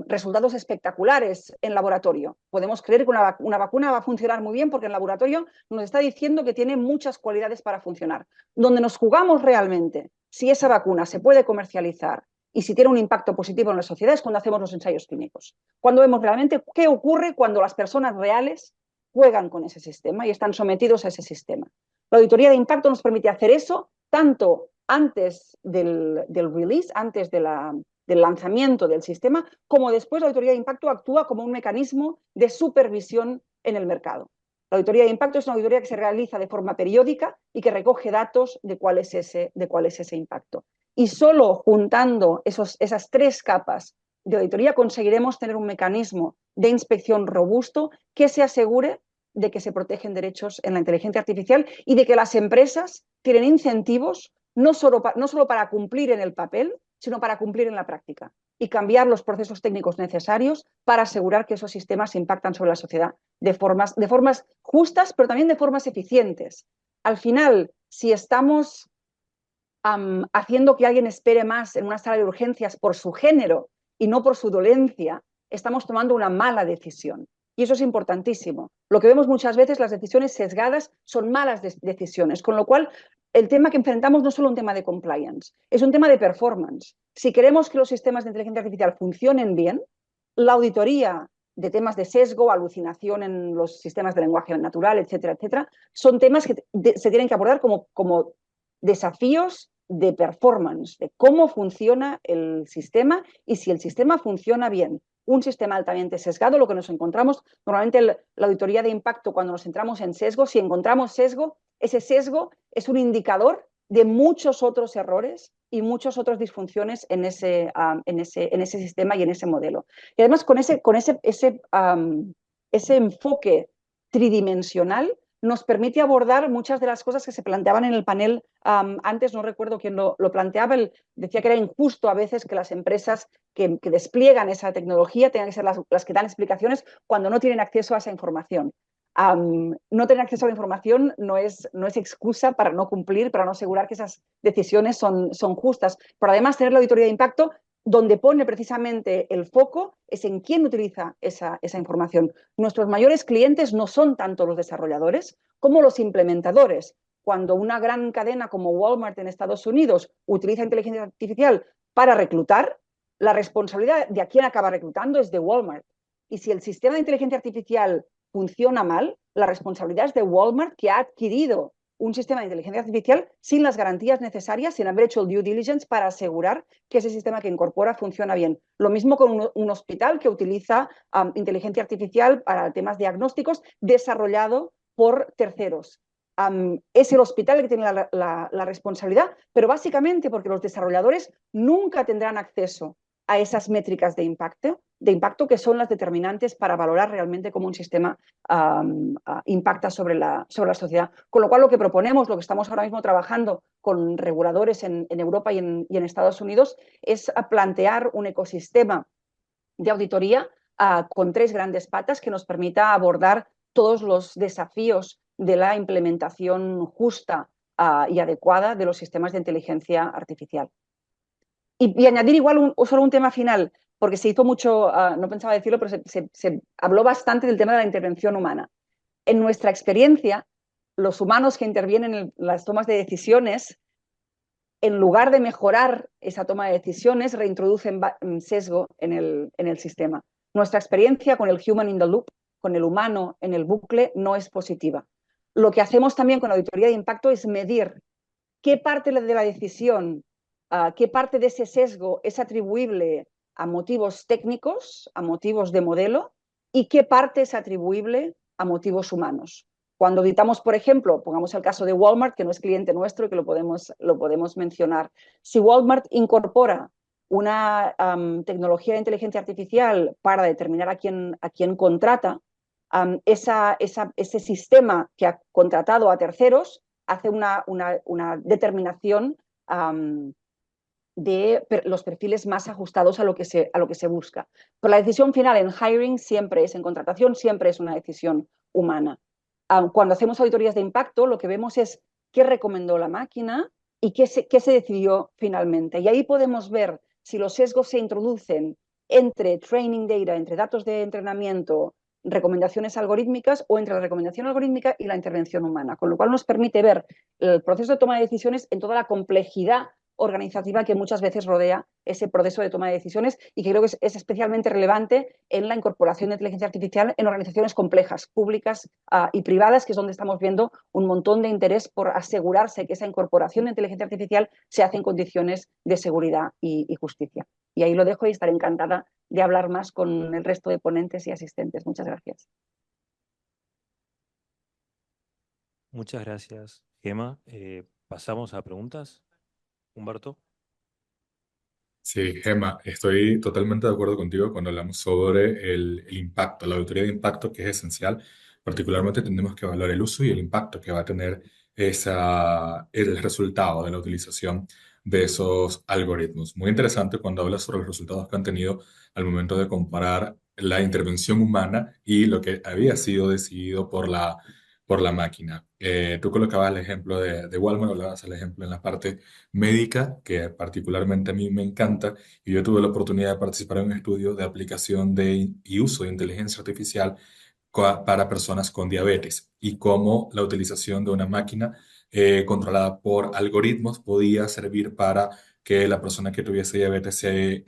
resultados espectaculares en laboratorio. Podemos creer que una vacuna va a funcionar muy bien porque en laboratorio nos está diciendo que tiene muchas cualidades para funcionar. Donde nos jugamos realmente si esa vacuna se puede comercializar y si tiene un impacto positivo en la sociedad es cuando hacemos los ensayos clínicos. Cuando vemos realmente qué ocurre cuando las personas reales juegan con ese sistema y están sometidos a ese sistema. La auditoría de impacto nos permite hacer eso tanto antes del release, antes del lanzamiento del sistema, como después la auditoría de impacto actúa como un mecanismo de supervisión en el mercado. La auditoría de impacto es una auditoría que se realiza de forma periódica y que recoge datos de cuál es ese impacto. Y solo juntando esas tres capas de auditoría conseguiremos tener un mecanismo de inspección robusto que se asegure de que se protegen derechos en la inteligencia artificial y de que las empresas tienen incentivos no solo para cumplir en el papel, sino para cumplir en la práctica y cambiar los procesos técnicos necesarios para asegurar que esos sistemas impactan sobre la sociedad de formas justas, pero también de formas eficientes. Al final, si estamos haciendo que alguien espere más en una sala de urgencias por su género y no por su dolencia, estamos tomando una mala decisión. Y eso es importantísimo. Lo que vemos muchas veces, las decisiones sesgadas son malas decisiones, con lo cual el tema que enfrentamos no es solo un tema de compliance, es un tema de performance. Si queremos que los sistemas de inteligencia artificial funcionen bien, la auditoría de temas de sesgo, alucinación en los sistemas de lenguaje natural, etcétera, etcétera, son temas que se tienen que abordar como desafíos de performance, de cómo funciona el sistema y si el sistema funciona bien. Un sistema altamente sesgado, lo que nos encontramos, normalmente la auditoría de impacto, cuando nos centramos en sesgo, si encontramos sesgo, ese sesgo es un indicador de muchos otros errores y muchas otras disfunciones en ese sistema y en ese modelo. Y además con ese enfoque tridimensional nos permite abordar muchas de las cosas que se planteaban en el panel antes, no recuerdo quién lo planteaba, él decía que era injusto a veces que las empresas que despliegan esa tecnología tengan que ser las que dan explicaciones cuando no tienen acceso a esa información. No tener acceso a la información no es excusa para no cumplir, para no asegurar que esas decisiones son justas. Pero además tener la auditoría de impacto donde pone precisamente el foco es en quién utiliza esa información. Nuestros mayores clientes no son tanto los desarrolladores como los implementadores. Cuando una gran cadena como Walmart en Estados Unidos utiliza inteligencia artificial para reclutar, la responsabilidad de a quién acaba reclutando es de Walmart. Y si el sistema de inteligencia artificial funciona mal, la responsabilidad es de Walmart, que ha adquirido un sistema de inteligencia artificial sin las garantías necesarias, sin haber hecho el due diligence para asegurar que ese sistema que incorpora funciona bien. Lo mismo con un hospital que utiliza inteligencia artificial para temas diagnósticos desarrollado por terceros. Es el hospital el que tiene la responsabilidad, pero básicamente porque los desarrolladores nunca tendrán acceso a esas métricas de impacto que son las determinantes para valorar realmente cómo un sistema impacta sobre la sociedad. Con lo cual, lo que proponemos, lo que estamos ahora mismo trabajando con reguladores en Europa y en Estados Unidos, es plantear un ecosistema de auditoría con 3 grandes patas que nos permita abordar todos los desafíos de la implementación justa y adecuada de los sistemas de inteligencia artificial. Y añadir igual solo un tema final, porque se hizo mucho, no pensaba decirlo, pero se habló bastante del tema de la intervención humana. En nuestra experiencia, los humanos que intervienen en las tomas de decisiones, en lugar de mejorar esa toma de decisiones, reintroducen sesgo en el sistema. Nuestra experiencia con el human in the loop, con el humano en el bucle, no es positiva. Lo que hacemos también con la auditoría de impacto es medir qué parte de la decisión, qué parte de ese sesgo es atribuible a motivos técnicos, a motivos de modelo, y qué parte es atribuible a motivos humanos. Cuando auditamos, por ejemplo, pongamos el caso de Walmart, que no es cliente nuestro y que lo podemos mencionar. Si Walmart incorpora una tecnología de inteligencia artificial para determinar a quién contrata, ese sistema que ha contratado a terceros hace una determinación de los perfiles más ajustados a lo que se busca. Pero la decisión final en hiring siempre es, en contratación, siempre es una decisión humana. Cuando hacemos auditorías de impacto, lo que vemos es qué recomendó la máquina y qué se decidió finalmente. Y ahí podemos ver si los sesgos se introducen entre training data, entre datos de entrenamiento, recomendaciones algorítmicas, o entre la recomendación algorítmica y la intervención humana, con lo cual nos permite ver el proceso de toma de decisiones en toda la complejidad organizativa que muchas veces rodea ese proceso de toma de decisiones, y que creo que es especialmente relevante en la incorporación de inteligencia artificial en organizaciones complejas, públicas y privadas, que es donde estamos viendo un montón de interés por asegurarse que esa incorporación de inteligencia artificial se hace en condiciones de seguridad y justicia. Y ahí lo dejo y estaré encantada de hablar más con el resto de ponentes y asistentes. Muchas gracias. Muchas gracias, Gemma. Pasamos a preguntas. Humberto. Sí, Gemma, estoy totalmente de acuerdo contigo cuando hablamos sobre el impacto, la auditoría de impacto, que es esencial. Particularmente tenemos que evaluar el uso y el impacto que va a tener el resultado de la utilización de esos algoritmos. Muy interesante cuando hablas sobre los resultados que han tenido al momento de comparar la intervención humana y lo que había sido decidido por la máquina. Tú colocabas el ejemplo de Walmart, hablabas el ejemplo en la parte médica, que particularmente a mí me encanta, y yo tuve la oportunidad de participar en un estudio de aplicación y uso de inteligencia artificial para personas con diabetes, y cómo la utilización de una máquina controlada por algoritmos podía servir para que la persona que tuviese diabetes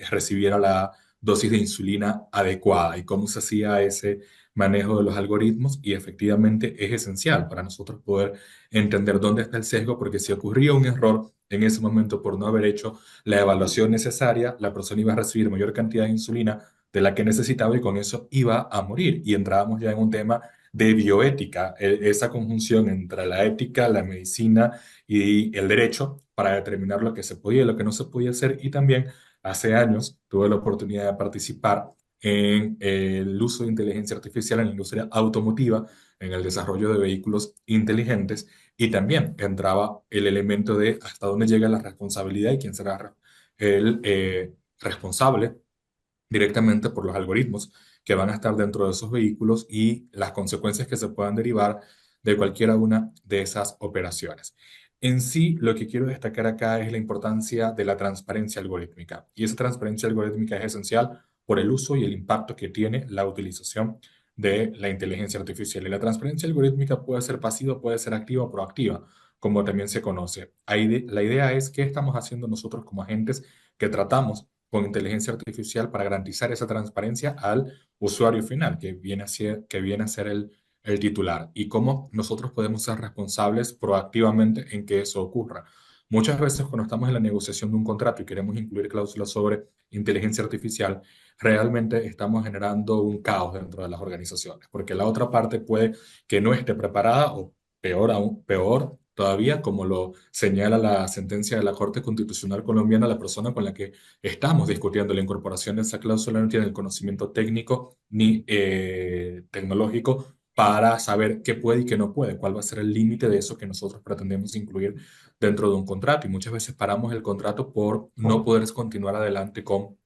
recibiera la dosis de insulina adecuada, y cómo se hacía ese manejo de los algoritmos. Y efectivamente es esencial para nosotros poder entender dónde está el sesgo, porque si ocurría un error en ese momento por no haber hecho la evaluación necesaria, la persona iba a recibir mayor cantidad de insulina de la que necesitaba, y con eso iba a morir. Y entrábamos ya en un tema de bioética, esa conjunción entre la ética, la medicina y el derecho, para determinar lo que se podía y lo que no se podía hacer. Y también hace años tuve la oportunidad de participar en el uso de inteligencia artificial en la industria automotiva, en el desarrollo de vehículos inteligentes, y también entraba el elemento de hasta dónde llega la responsabilidad y quién será el responsable directamente por los algoritmos que van a estar dentro de esos vehículos, y las consecuencias que se puedan derivar de cualquiera una de esas operaciones. En sí, lo que quiero destacar acá es la importancia de la transparencia algorítmica, y esa transparencia algorítmica es esencial por el uso y el impacto que tiene la utilización de la inteligencia artificial. Y la transparencia algorítmica puede ser pasiva, puede ser activa o proactiva, como también se conoce. Ahí la idea es qué estamos haciendo nosotros como agentes que tratamos con inteligencia artificial para garantizar esa transparencia al usuario final, que viene a ser el titular, y cómo nosotros podemos ser responsables proactivamente en que eso ocurra. Muchas veces cuando estamos en la negociación de un contrato y queremos incluir cláusulas sobre inteligencia artificial, realmente estamos generando un caos dentro de las organizaciones, porque la otra parte puede que no esté preparada, o peor aún, peor todavía, como lo señala la sentencia de la Corte Constitucional colombiana, la persona con la que estamos discutiendo la incorporación de esa cláusula no tiene el conocimiento técnico ni tecnológico para saber qué puede y qué no puede, cuál va a ser el límite de eso que nosotros pretendemos incluir dentro de un contrato. Y muchas veces paramos el contrato por no poder continuar adelante con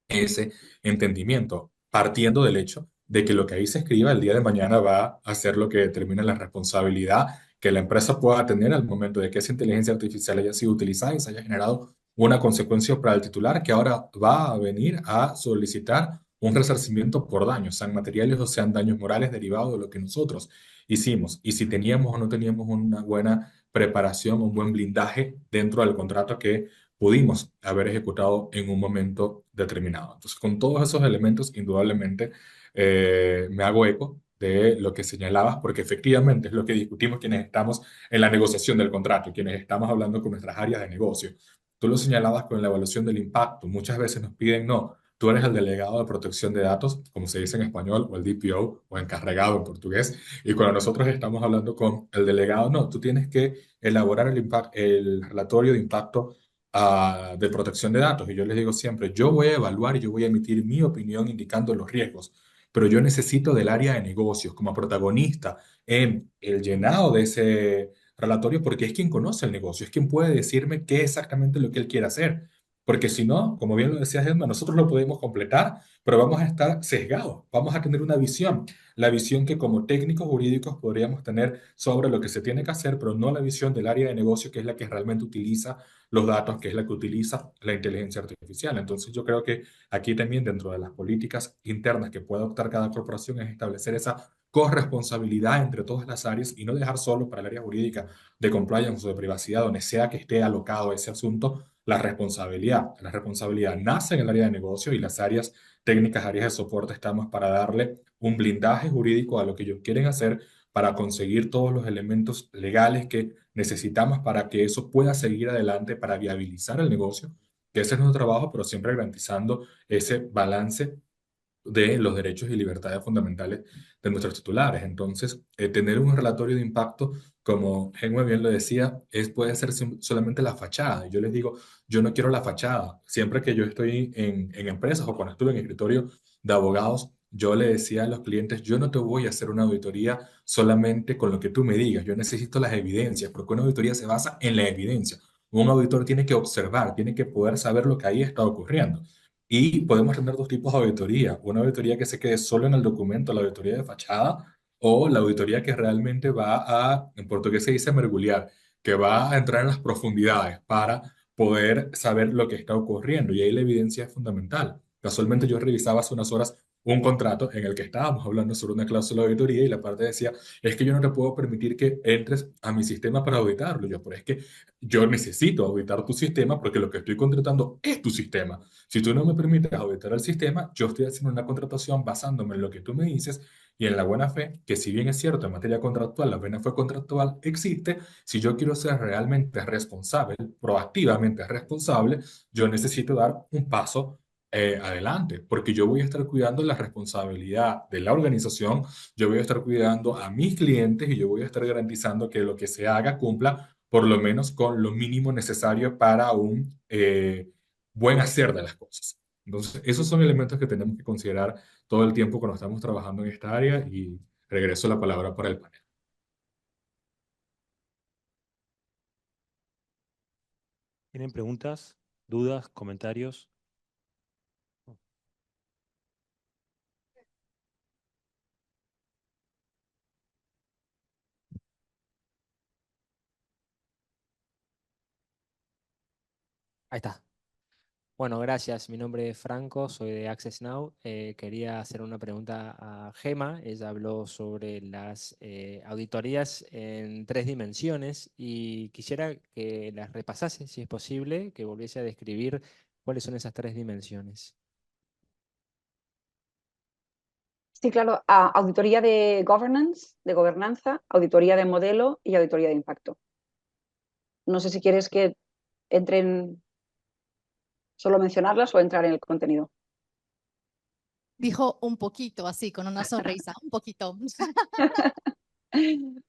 ese entendimiento. partiendo del hecho de que lo que ahí se escriba el día de mañana va a ser lo que determine la responsabilidad que la empresa pueda tener al momento de que esa inteligencia artificial haya sido utilizada y se haya generado una consecuencia para el titular que ahora va a venir a solicitar un resarcimiento por daños, sean materiales o sean daños morales derivados de lo que nosotros hicimos. Y si teníamos o no teníamos una buena preparación, un buen blindaje dentro del contrato que pudimos haber ejecutado en un momento determinado. Entonces, con todos esos elementos, indudablemente me hago eco de lo que señalabas, porque efectivamente es lo que discutimos quienes estamos en la negociación del contrato, quienes estamos hablando con nuestras áreas de negocio. Tú lo señalabas con la evaluación del impacto. Muchas veces nos piden, no, tú eres el delegado de protección de datos, como se dice en español, o el DPO, o encargado en portugués, y cuando nosotros estamos hablando con el delegado, no, tú tienes que elaborar el relatorio de impacto de protección de datos. Y yo les digo siempre, yo voy a evaluar y yo voy a emitir mi opinión indicando los riesgos, pero yo necesito del área de negocios como protagonista en el llenado de ese relatorio porque es quien conoce el negocio, es quien puede decirme qué exactamente es lo que él quiere hacer. Porque si no, como bien lo decías, Edma, nosotros lo podemos completar, pero vamos a estar sesgados, vamos a tener una visión, la visión que como técnicos jurídicos podríamos tener sobre lo que se tiene que hacer, pero no la visión del área de negocio, que es la que realmente utiliza los datos, que es la que utiliza la inteligencia artificial. Entonces yo creo que aquí también dentro de las políticas internas que puede adoptar cada corporación es establecer esa corresponsabilidad entre todas las áreas y no dejar solo para el área jurídica de compliance o de privacidad, donde sea que esté alocado ese asunto, la responsabilidad. La responsabilidad nace en el área de negocio y las áreas técnicas, áreas de soporte, estamos para darle un blindaje jurídico a lo que ellos quieren hacer para conseguir todos los elementos legales que necesitamos para que eso pueda seguir adelante, para viabilizar el negocio, que ese es nuestro trabajo, pero siempre garantizando ese balance de los derechos y libertades fundamentales de nuestros titulares. Entonces, tener un relatorio de impacto, como Henry bien lo decía, puede ser solamente la fachada. Y yo les digo, yo no quiero la fachada. Siempre que yo estoy en empresas o cuando estuve en escritorio de abogados, yo le decía a los clientes, yo no te voy a hacer una auditoría solamente con lo que tú me digas, yo necesito las evidencias, porque una auditoría se basa en la evidencia. Un auditor tiene que observar, tiene que poder saber lo que ahí está ocurriendo. Y podemos tener dos tipos de auditoría. Una auditoría que se quede solo en el documento, la auditoría de fachada, o la auditoría que realmente va en portugués se dice mergullar, que va a entrar en las profundidades para poder saber lo que está ocurriendo. Y ahí la evidencia es fundamental. Casualmente yo revisaba hace unas horas un contrato en el que estábamos hablando sobre una cláusula de auditoría y la parte decía, es que yo no te puedo permitir que entres a mi sistema para auditarlo. Yo, pero es que yo necesito auditar tu sistema porque lo que estoy contratando es tu sistema. Si tú no me permites auditar el sistema, yo estoy haciendo una contratación basándome en lo que tú me dices y en la buena fe, que si bien es cierto en materia contractual, la buena fe contractual existe, si yo quiero ser realmente responsable, proactivamente responsable, yo necesito dar un paso adelante, porque yo voy a estar cuidando la responsabilidad de la organización, yo voy a estar cuidando a mis clientes y yo voy a estar garantizando que lo que se haga cumpla por lo menos con lo mínimo necesario para un buen hacer de las cosas. Entonces, esos son elementos que tenemos que considerar todo el tiempo cuando estamos trabajando en esta área y regreso la palabra para el panel. ¿Tienen preguntas, dudas, comentarios? Ahí está. Bueno, gracias. Mi nombre es Franco, soy de Access Now. Quería hacer una pregunta a Gema. Ella habló sobre las auditorías en 3 dimensiones y quisiera que las repasase, si es posible, que volviese a describir cuáles son esas 3 dimensiones. Sí, claro. Auditoría de governance, de gobernanza, auditoría de modelo y auditoría de impacto. No sé si quieres que entren solo mencionarlas o entrar en el contenido. Dijo un poquito así, con una sonrisa, un poquito.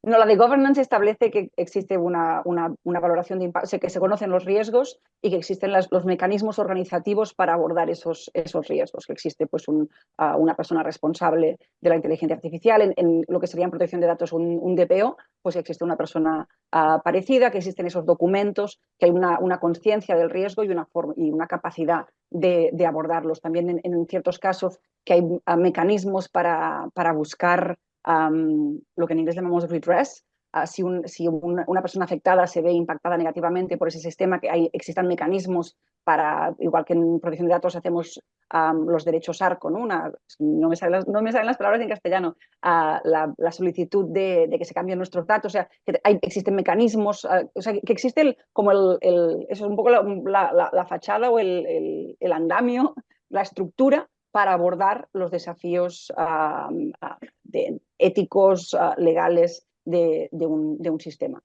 No, la de governance establece que existe una valoración de impacto, que se conocen los riesgos y que existen los mecanismos organizativos para abordar esos riesgos, que existe pues una persona responsable de la inteligencia artificial, en lo que sería en protección de datos un DPO, pues existe una persona parecida, que existen esos documentos, que hay una conciencia del riesgo y una capacidad de abordarlos. También en ciertos casos que hay mecanismos para buscar lo que en inglés llamamos redress. Si una persona afectada se ve impactada negativamente por ese sistema, que existan mecanismos para, igual que en protección de datos hacemos los derechos ARCO, ¿no? No me salen las palabras en castellano, la solicitud de que se cambien nuestros datos, o sea, que existen mecanismos, o sea, que existe eso es un poco la fachada o el andamio, la estructura para abordar los desafíos éticos, legales de un sistema.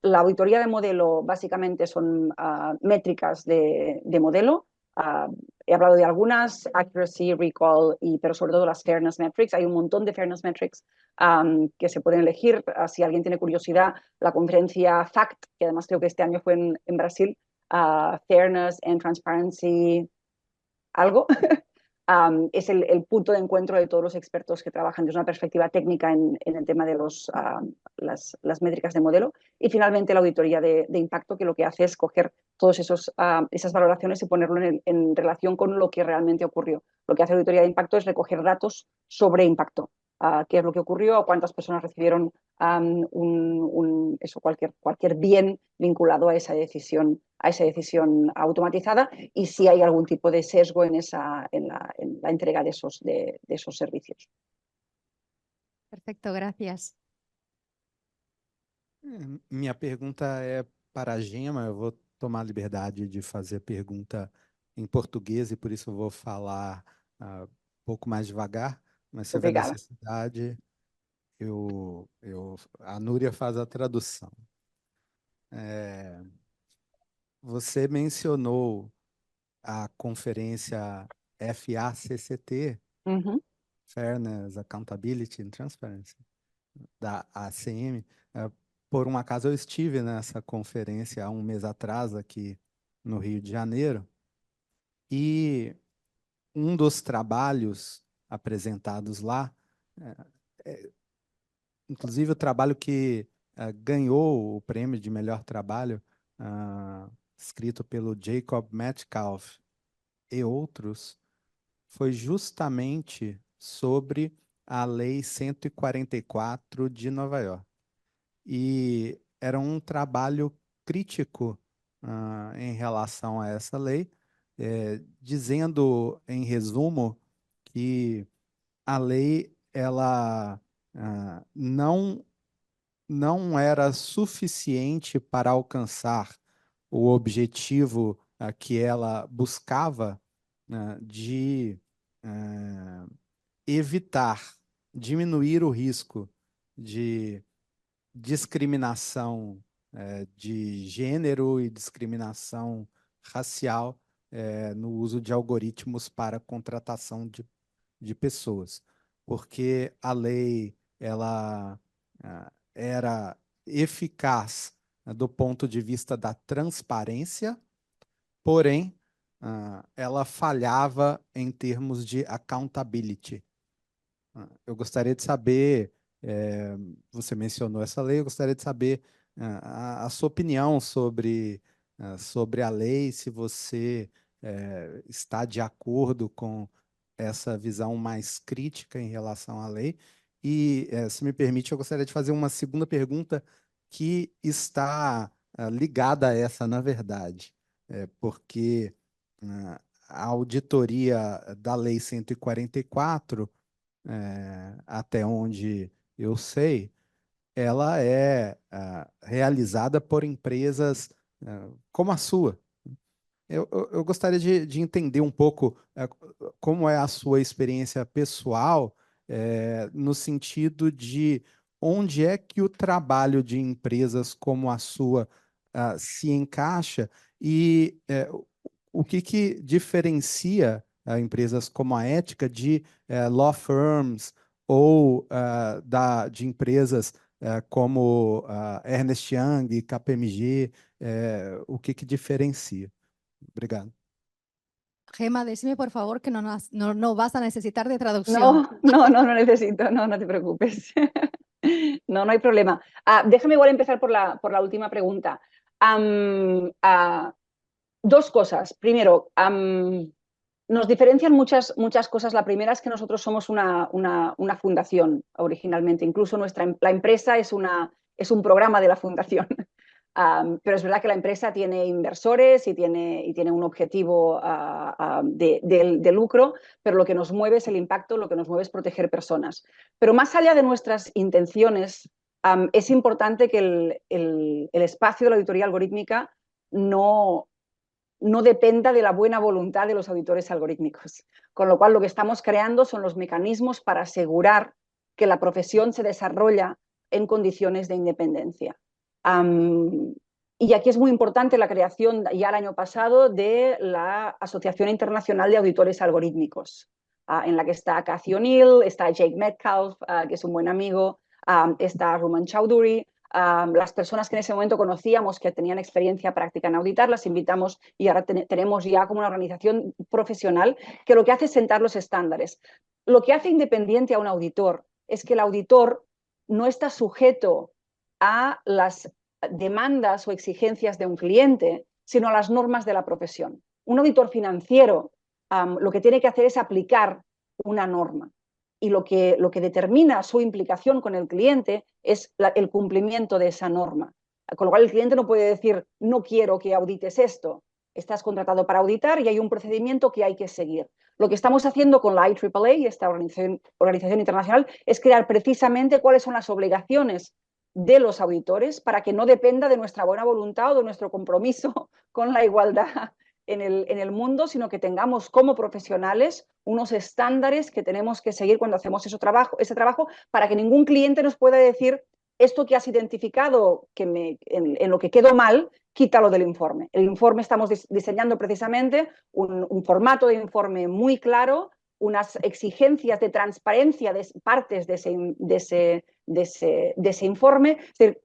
La auditoría de modelo básicamente son métricas de modelo. He hablado de algunas, accuracy, recall, pero sobre todo las fairness metrics. Hay un montón de fairness metrics que se pueden elegir. Si alguien tiene curiosidad, la conferencia FACT, que además creo que este año fue en Brasil, Fairness and Transparency, algo, es el punto de encuentro de todos los expertos que trabajan desde una perspectiva técnica en el tema de las métricas de modelo. Y finalmente la auditoría de impacto, que lo que hace es coger todas esas valoraciones y ponerlo en relación con lo que realmente ocurrió. Lo que hace la auditoría de impacto es recoger datos sobre impacto. Qué es lo que ocurrió, cuántas personas recibieron cualquier bien vinculado a esa decisión automatizada, y si hay algún tipo de sesgo en la entrega de esos servicios. Perfecto, gracias. Minha pergunta é para a Gema. Eu vou tomar a liberdade de fazer a pergunta em português e por isso eu vou falar um pouco mais devagar, mas se houver Obrigada. necessidade, a Núria faz a tradução. Você mencionou a conferência FACCT, Fairness, Accountability and Transparency, da ACM. Por um acaso eu estive nessa conferência há um mês atrás aqui no Rio de Janeiro, e um dos trabalhos apresentados lá, inclusive o trabalho que ganhou o prêmio de melhor trabalho, escrito pelo Jacob Metcalfe e outros, foi justamente sobre a Lei 144 de Nova York. E era um trabalho crítico em relação a essa lei, dizendo, em resumo, que a lei ela não era suficiente para alcançar o objetivo que ela buscava, de evitar, diminuir o risco de discriminação de gênero e discriminação racial no uso de algoritmos para contratação de pessoas, porque a lei ela era eficaz do ponto de vista da transparência, porém ela falhava em termos de accountability. Eu gostaria de saber, você mencionou essa lei, eu gostaria de saber a sua opinião sobre a lei, se você está de acordo com essa visão mais crítica em relação à lei. E, se me permite, eu gostaria de fazer uma segunda pergunta que está ligada a essa, na verdade, porque a auditoria da Lei 144, até onde eu sei, ela é realizada por empresas como a sua. Eu gostaria de entender um pouco como é a sua experiência pessoal, no sentido de onde é que o trabalho de empresas como a sua se encaixa, e o que diferencia empresas como a Ética de law firms ou de empresas como Ernst Young, KPMG, o que diferencia? Obrigado. Gema, decime por favor que no vas a necesitar de traducción. No necesito, no te preocupes. No hay problema. Déjame igual empezar por la última pregunta. Dos cosas. Primero, Nos diferencian muchas cosas. La primera es que nosotros somos una fundación originalmente. Incluso la empresa es un programa de la fundación. Pero es verdad que la empresa tiene inversores y tiene un objetivo de lucro, pero lo que nos mueve es el impacto, lo que nos mueve es proteger personas. Pero más allá de nuestras intenciones, es importante que el espacio de la auditoría algorítmica no dependa de la buena voluntad de los auditores algorítmicos. Con lo cual, lo que estamos creando son los mecanismos para asegurar que la profesión se desarrolla en condiciones de independencia. Y aquí es muy importante la creación ya el año pasado de la Asociación Internacional de Auditores Algorítmicos, en la que está Cathy O'Neill, está Jake Metcalf, que es un buen amigo, está Ruman Chowdhury. Las personas que en ese momento conocíamos que tenían experiencia práctica en auditar, las invitamos y ahora tenemos ya como una organización profesional que lo que hace es sentar los estándares. Lo que hace independiente a un auditor es que el auditor no está sujeto a las demandas o exigencias de un cliente, sino a las normas de la profesión. Un auditor financiero lo que tiene que hacer es aplicar una norma. Y lo que determina su implicación con el cliente es el cumplimiento de esa norma. Con lo cual el cliente no puede decir, no quiero que audites esto. Estás contratado para auditar y hay un procedimiento que hay que seguir. Lo que estamos haciendo con la IAAA, esta organización internacional, es crear precisamente cuáles son las obligaciones de los auditores para que no dependa de nuestra buena voluntad o de nuestro compromiso con la igualdad en el mundo, sino que tengamos como profesionales unos estándares que tenemos que seguir cuando hacemos ese trabajo para que ningún cliente nos pueda decir esto que has identificado en lo que quedó mal, quítalo del informe. El informe estamos diseñando precisamente un formato de informe muy claro, unas exigencias de transparencia de partes de ese informe. Es decir,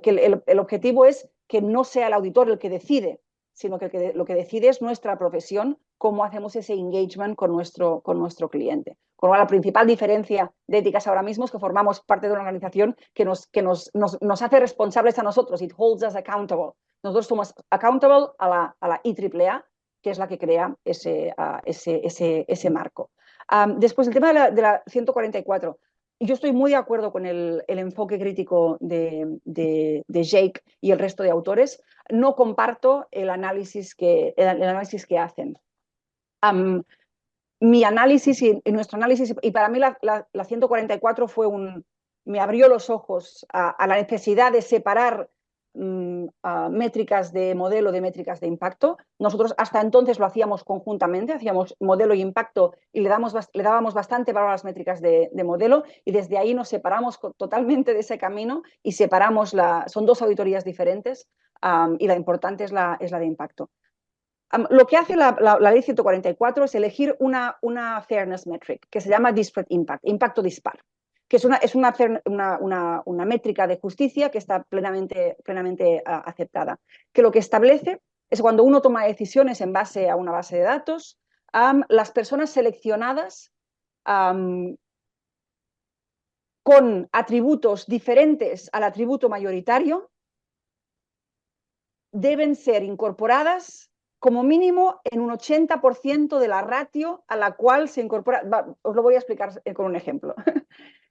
que el objetivo es que no sea el auditor el que decide, sino que lo que decide es nuestra profesión, cómo hacemos ese engagement con nuestro cliente. Con lo cual, la principal diferencia de Éticas ahora mismo es que formamos parte de una organización que nos hace responsables a nosotros. It holds us accountable. Nosotros somos accountable a la IAAA, que es la que crea ese marco. Después, el tema de la 144. Yo estoy muy de acuerdo con el enfoque crítico de Jake y el resto de autores. No comparto el análisis que hacen. Mi análisis y nuestro análisis, y para mí la 144 me abrió los ojos a la necesidad de separar métricas de modelo de métricas de impacto. Nosotros hasta entonces lo hacíamos conjuntamente, hacíamos modelo y impacto y le dábamos bastante valor a las métricas de modelo, y desde ahí nos separamos totalmente de ese camino y separamos son dos auditorías diferentes, y la importante es la de impacto. Lo que hace la ley 144 es elegir una fairness metric que se llama disparate impact, impacto dispar, que es una métrica de justicia que está plenamente aceptada, que lo que establece es cuando uno toma decisiones en base a una base de datos, las personas seleccionadas con atributos diferentes al atributo mayoritario deben ser incorporadas como mínimo en un 80% de la ratio a la cual se incorpora. Os lo voy a explicar con un ejemplo.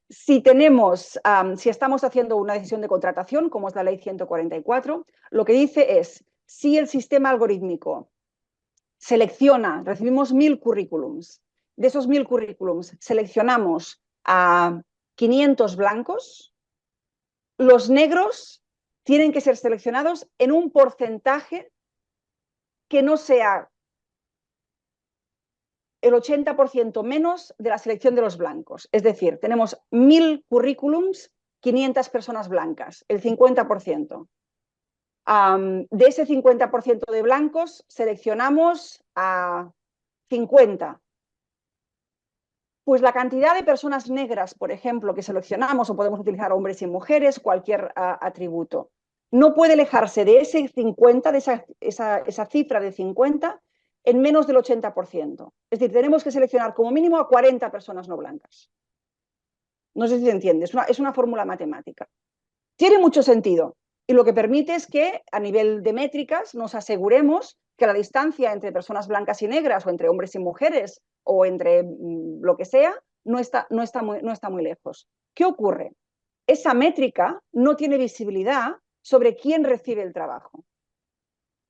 Si estamos haciendo una decisión de contratación, como es la ley 144, lo que dice es, si el sistema algorítmico recibimos 1000 currículums, de esos 1000 currículums seleccionamos a 500 blancos, los negros tienen que ser seleccionados en un porcentaje que no sea el 80% menos de la selección de los blancos. Es decir, tenemos 1000 currículums, 500 personas blancas, el 50%. De ese 50% de blancos seleccionamos a 50. Pues la cantidad de personas negras, por ejemplo, que seleccionamos, o podemos utilizar hombres y mujeres, cualquier atributo, no puede alejarse de ese 50, de esa cifra de 50, en menos del 80%. Es decir, tenemos que seleccionar como mínimo a 40 personas no blancas. No sé si se entiende, es una fórmula matemática. Tiene mucho sentido, y lo que permite es que a nivel de métricas nos aseguremos que la distancia entre personas blancas y negras o entre hombres y mujeres o entre lo que sea no está muy lejos. ¿Qué ocurre? Esa métrica no tiene visibilidad sobre quién recibe el trabajo.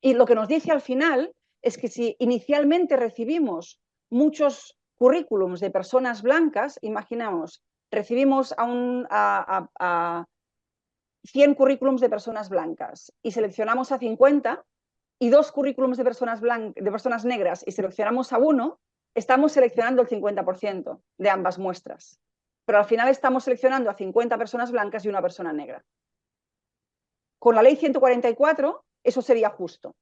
Y lo que nos dice al final es que si inicialmente recibimos muchos currículums de personas blancas, imaginamos, recibimos a 100 currículums de personas blancas y seleccionamos a 50 y 2 currículums de personas negras y seleccionamos a 1, estamos seleccionando el 50% de ambas muestras. Pero al final estamos seleccionando a 50 personas blancas y 1 persona negra. Con la ley 144 eso sería justo.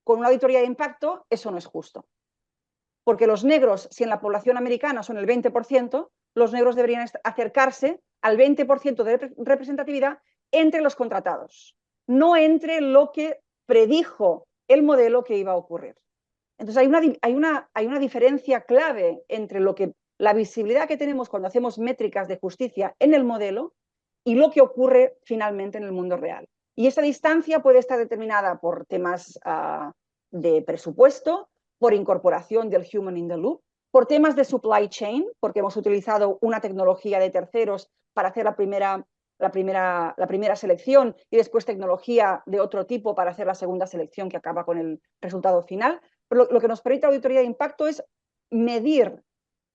Con una auditoría de impacto eso no es justo. Porque los negros, si en la población americana son el 20%, los negros deberían acercarse al 20% de representatividad entre los contratados, no entre lo que predijo el modelo que iba a ocurrir. Entonces hay una diferencia clave entre la visibilidad que tenemos cuando hacemos métricas de justicia en el modelo y lo que ocurre finalmente en el mundo real. Y esa distancia puede estar determinada por temas de presupuesto, por incorporación del human in the loop, por temas de supply chain, porque hemos utilizado una tecnología de terceros para hacer la primera selección y después tecnología de otro tipo para hacer la segunda selección que acaba con el resultado final. Pero lo que nos permite la auditoría de impacto es medir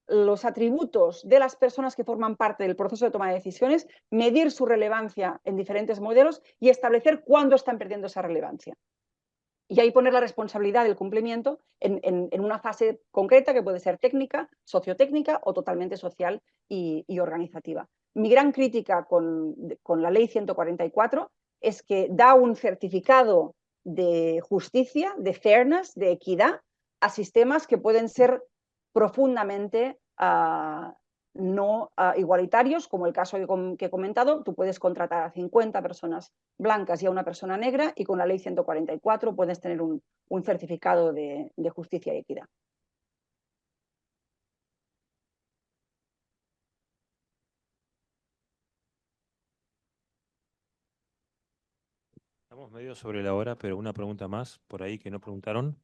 los atributos de las personas que forman parte del proceso de toma de decisiones, medir su relevancia en diferentes modelos y establecer cuándo están perdiendo esa relevancia. Y ahí poner la responsabilidad del cumplimiento en una fase concreta que puede ser técnica, sociotécnica o totalmente social y organizativa. Mi gran crítica con la ley 144 es que da un certificado de justicia, de fairness, de equidad a sistemas que pueden ser profundamente no igualitarios, como el caso que he comentado. Tú puedes contratar a 50 personas blancas y a 1 persona negra y con la ley 144 puedes tener un certificado de justicia y equidad. Estamos medio sobre la hora, pero una pregunta más por ahí que no preguntaron.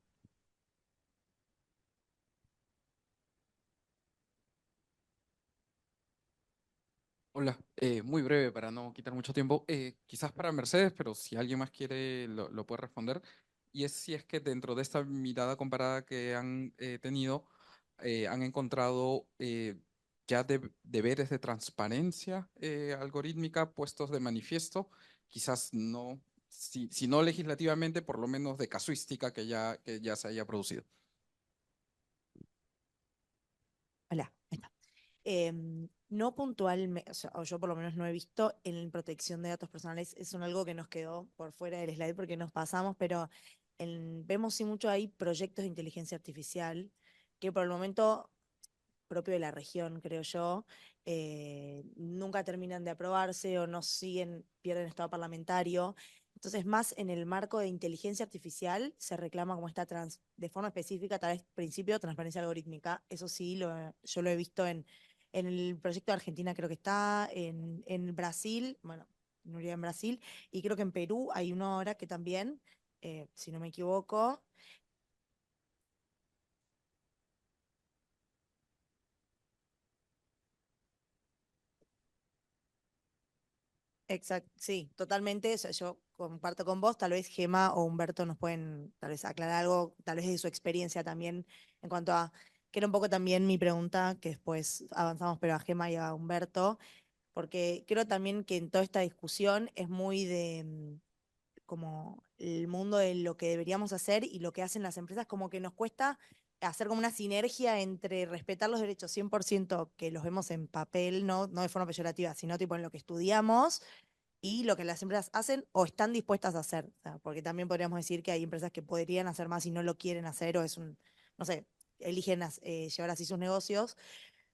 Hola, muy breve para no quitar mucho tiempo. Quizás para Mercedes, pero si alguien más quiere lo puede responder. Y es si es que dentro de esta mirada comparada que han tenido, han encontrado ya deberes de transparencia algorítmica puestos de manifiesto, quizás no, si no legislativamente, por lo menos de casuística que ya se haya producido. Hola, ahí está. No puntualmente, o yo por lo menos no he visto en protección de datos personales, es algo que nos quedó por fuera del slide porque nos pasamos, pero vemos sí mucho ahí proyectos de inteligencia artificial que por el momento, propio de la región, creo yo, nunca terminan de aprobarse o no pierden estado parlamentario. Entonces, más en el marco de inteligencia artificial se reclama como de forma específica, tal vez principio de transparencia algorítmica. Eso sí, yo lo he visto en el proyecto de Argentina, creo que está, en Brasil, bueno, en Brasil, y creo que en Perú hay uno ahora que también, si no me equivoco. Exacto, sí, totalmente. O sea, yo comparto con vos, tal vez Gema o Humberto nos pueden tal vez aclarar algo, tal vez de su experiencia también en cuanto a, que era un poco también mi pregunta, que después avanzamos, pero a Gema y a Humberto, porque creo también que en toda esta discusión es muy de como el mundo de lo que deberíamos hacer y lo que hacen las empresas, como que nos cuesta hacer como una sinergia entre respetar los derechos 100% que los vemos en papel, no de forma peyorativa, sino tipo en lo que estudiamos y lo que las empresas hacen o están dispuestas a hacer. O sea, porque también podríamos decir que hay empresas que podrían hacer más y no lo quieren hacer o no sé, eligen llevar así sus negocios,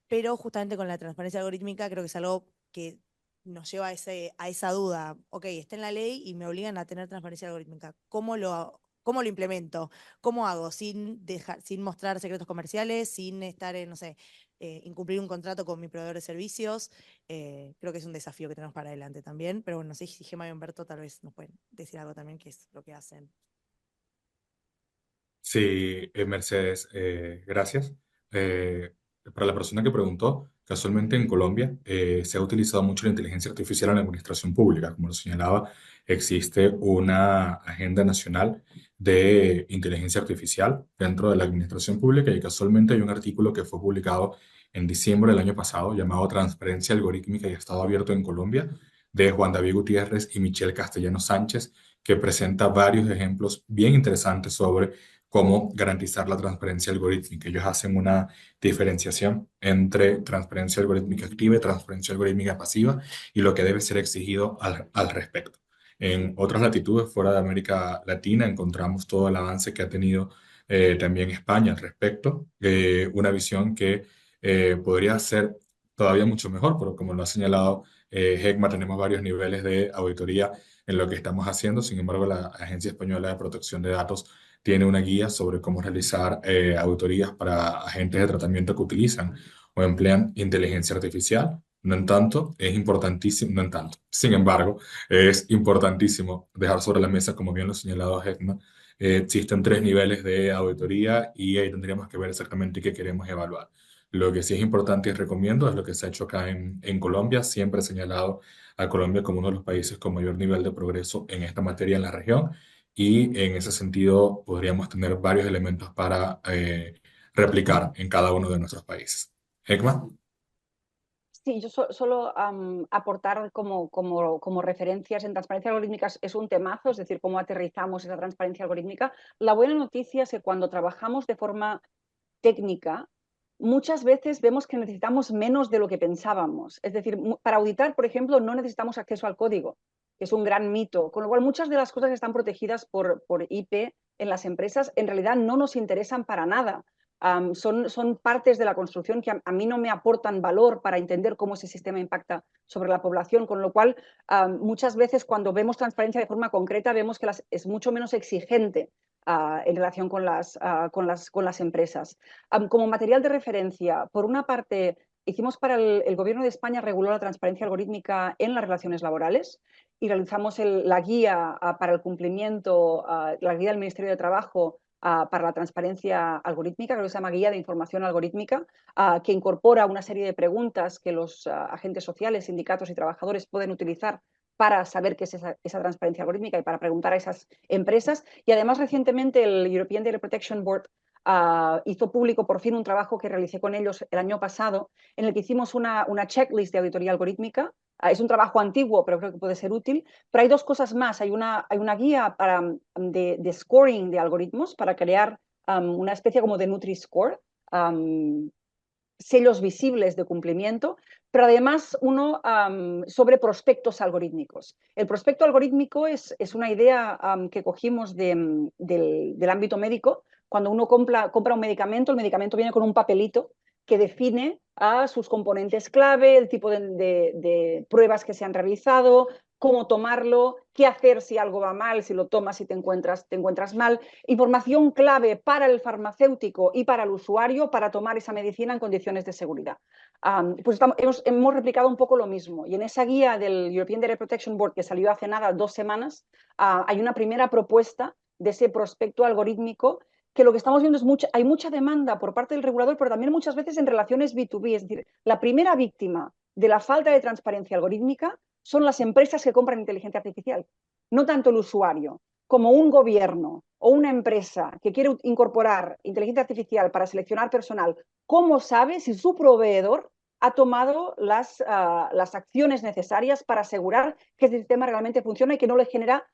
pero justamente con la transparencia algorítmica creo que es algo que nos lleva a esa duda. Ok, está en la ley y me obligan a tener transparencia algorítmica. ¿Cómo lo implemento? ¿Cómo hago? Sin mostrar secretos comerciales, sin estar en, no sé, incumplir un contrato con mi proveedor de servicios. Creo que es un desafío que tenemos para adelante también. Pero bueno, no sé si Gemma y Humberto tal vez nos pueden decir algo también, que es lo que hacen. Sí, Mercedes, gracias. Para la persona que preguntó, casualmente en Colombia se ha utilizado mucho la inteligencia artificial en la administración pública. Como lo señalaba, existe una agenda nacional de inteligencia artificial dentro de la administración pública y casualmente hay un artículo que fue publicado en diciembre del año pasado llamado Transparencia Algorítmica y Estado Abierto en Colombia, de Juan David Gutiérrez y Michelle Castellanos Sánchez, que presenta varios ejemplos bien interesantes sobre cómo garantizar la transparencia algorítmica. Ellos hacen una diferenciación entre transparencia algorítmica activa y transparencia algorítmica pasiva y lo que debe ser exigido al respecto. En otras latitudes fuera de América Latina encontramos todo el avance que ha tenido también España al respecto, una visión que podría ser todavía mucho mejor, pero como lo ha señalado Hegma, tenemos varios niveles de auditoría en lo que estamos haciendo. Sin embargo, la Agencia Española de Protección de Datos tiene una guía sobre cómo realizar auditorías para agentes de tratamiento que utilizan o emplean inteligencia artificial. No en tanto, es importantísimo, no en tanto. Sin embargo, es importantísimo dejar sobre la mesa, como bien lo ha señalado Hetman, existen tres niveles de auditoría y ahí tendríamos que ver exactamente qué queremos evaluar. Lo que sí es importante y recomiendo es lo que se ha hecho acá en Colombia. Siempre he señalado a Colombia como uno de los países con mayor nivel de progreso en esta materia en la región y en ese sentido podríamos tener varios elementos para replicar en cada uno de nuestros países. Hekma. Sí, yo solo aportar como referencias en transparencia algorítmica es un temazo, es decir, cómo aterrizamos esa transparencia algorítmica. La buena noticia es que cuando trabajamos de forma técnica, muchas veces vemos que necesitamos menos de lo que pensábamos. Es decir, para auditar, por ejemplo, no necesitamos acceso al código, que es un gran mito. Con lo cual, muchas de las cosas que están protegidas por IP en las empresas en realidad no nos interesan para nada. Son partes de la construcción que a mí no me aportan valor para entender cómo ese sistema impacta sobre la población, con lo cual muchas veces cuando vemos transparencia de forma concreta vemos que es mucho menos exigente en relación con las empresas. Como material de referencia, por una parte, hicimos para el Gobierno de España, reguló la transparencia algorítmica en las relaciones laborales y realizamos la guía para el cumplimiento, la guía del Ministerio de Trabajo para la transparencia algorítmica, que se llama Guía de Información Algorítmica, que incorpora una serie de preguntas que los agentes sociales, sindicatos y trabajadores pueden utilizar para saber qué es esa transparencia algorítmica y para preguntar a esas empresas. Y además recientemente el European Data Protection Board hizo público por fin un trabajo que realicé con ellos el año pasado, en el que hicimos una checklist de auditoría algorítmica. Es un trabajo antiguo, pero creo que puede ser útil. Pero hay dos cosas más. Hay una guía de scoring de algoritmos para crear una especie como de Nutri-Score, sellos visibles de cumplimiento, pero además uno sobre prospectos algorítmicos. El prospecto algorítmico es una idea que cogimos del ámbito médico. Cuando uno compra un medicamento, el medicamento viene con un papelito que define sus componentes clave, el tipo de pruebas que se han realizado, cómo tomarlo, qué hacer si algo va mal, si lo tomas y te encuentras mal. Información clave para el farmacéutico y para el usuario para tomar esa medicina en condiciones de seguridad. Pues hemos replicado un poco lo mismo. Y en esa guía del European Data Protection Board, que salió hace nada, 2 semanas, hay una primera propuesta de ese prospecto algorítmico que lo que estamos viendo es hay mucha demanda por parte del regulador, pero también muchas veces en relaciones B2B. Es decir, la primera víctima de la falta de transparencia algorítmica son las empresas que compran inteligencia artificial, no tanto el usuario. Como un gobierno o una empresa que quiere incorporar inteligencia artificial para seleccionar personal, ¿cómo sabe si su proveedor ha tomado las acciones necesarias para asegurar que el sistema realmente funciona y que no le genera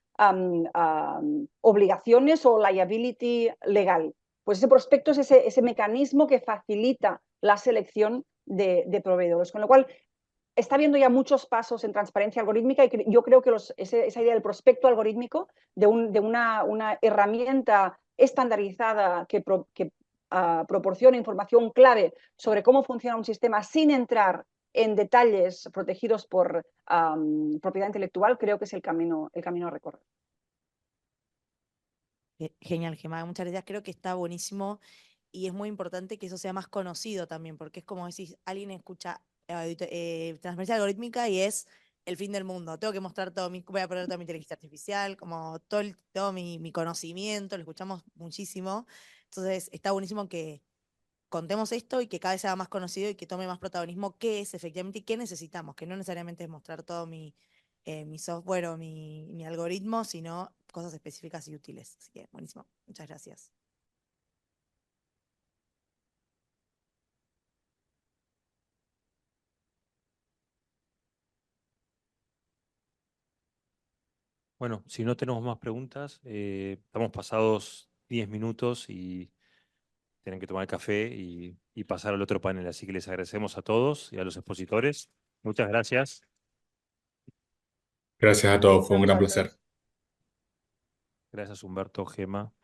obligaciones o liability legal? Pues ese prospecto es ese mecanismo que facilita la selección de proveedores. Con lo cual, está habiendo ya muchos pasos en transparencia algorítmica y yo creo que esa idea del prospecto algorítmico, de una herramienta estandarizada que proporciona información clave sobre cómo funciona un sistema sin entrar en detalles protegidos por propiedad intelectual, creo que es el camino a recorrer. Genial, Gemma, muchas gracias. Creo que está buenísimo y es muy importante que eso sea más conocido también, porque es como decís, alguien escucha transparencia algorítmica y es el fin del mundo. Tengo que mostrar voy a poner toda mi inteligencia artificial, como todo mi conocimiento, lo escuchamos muchísimo. Entonces, está buenísimo que contemos esto y que cada vez sea más conocido y que tome más protagonismo qué es efectivamente y qué necesitamos, que no necesariamente es mostrar todo mi software o mi algoritmo, sino cosas específicas y útiles. Así que, buenísimo. Muchas gracias. Bueno, si no tenemos más preguntas, estamos pasados 10 minutos y tienen que tomar café y pasar al otro panel. Así que les agradecemos a todos y a los expositores. Muchas gracias. Gracias a todos, fue un gran Gracias a placer. todos. Gracias, Humberto, Gema.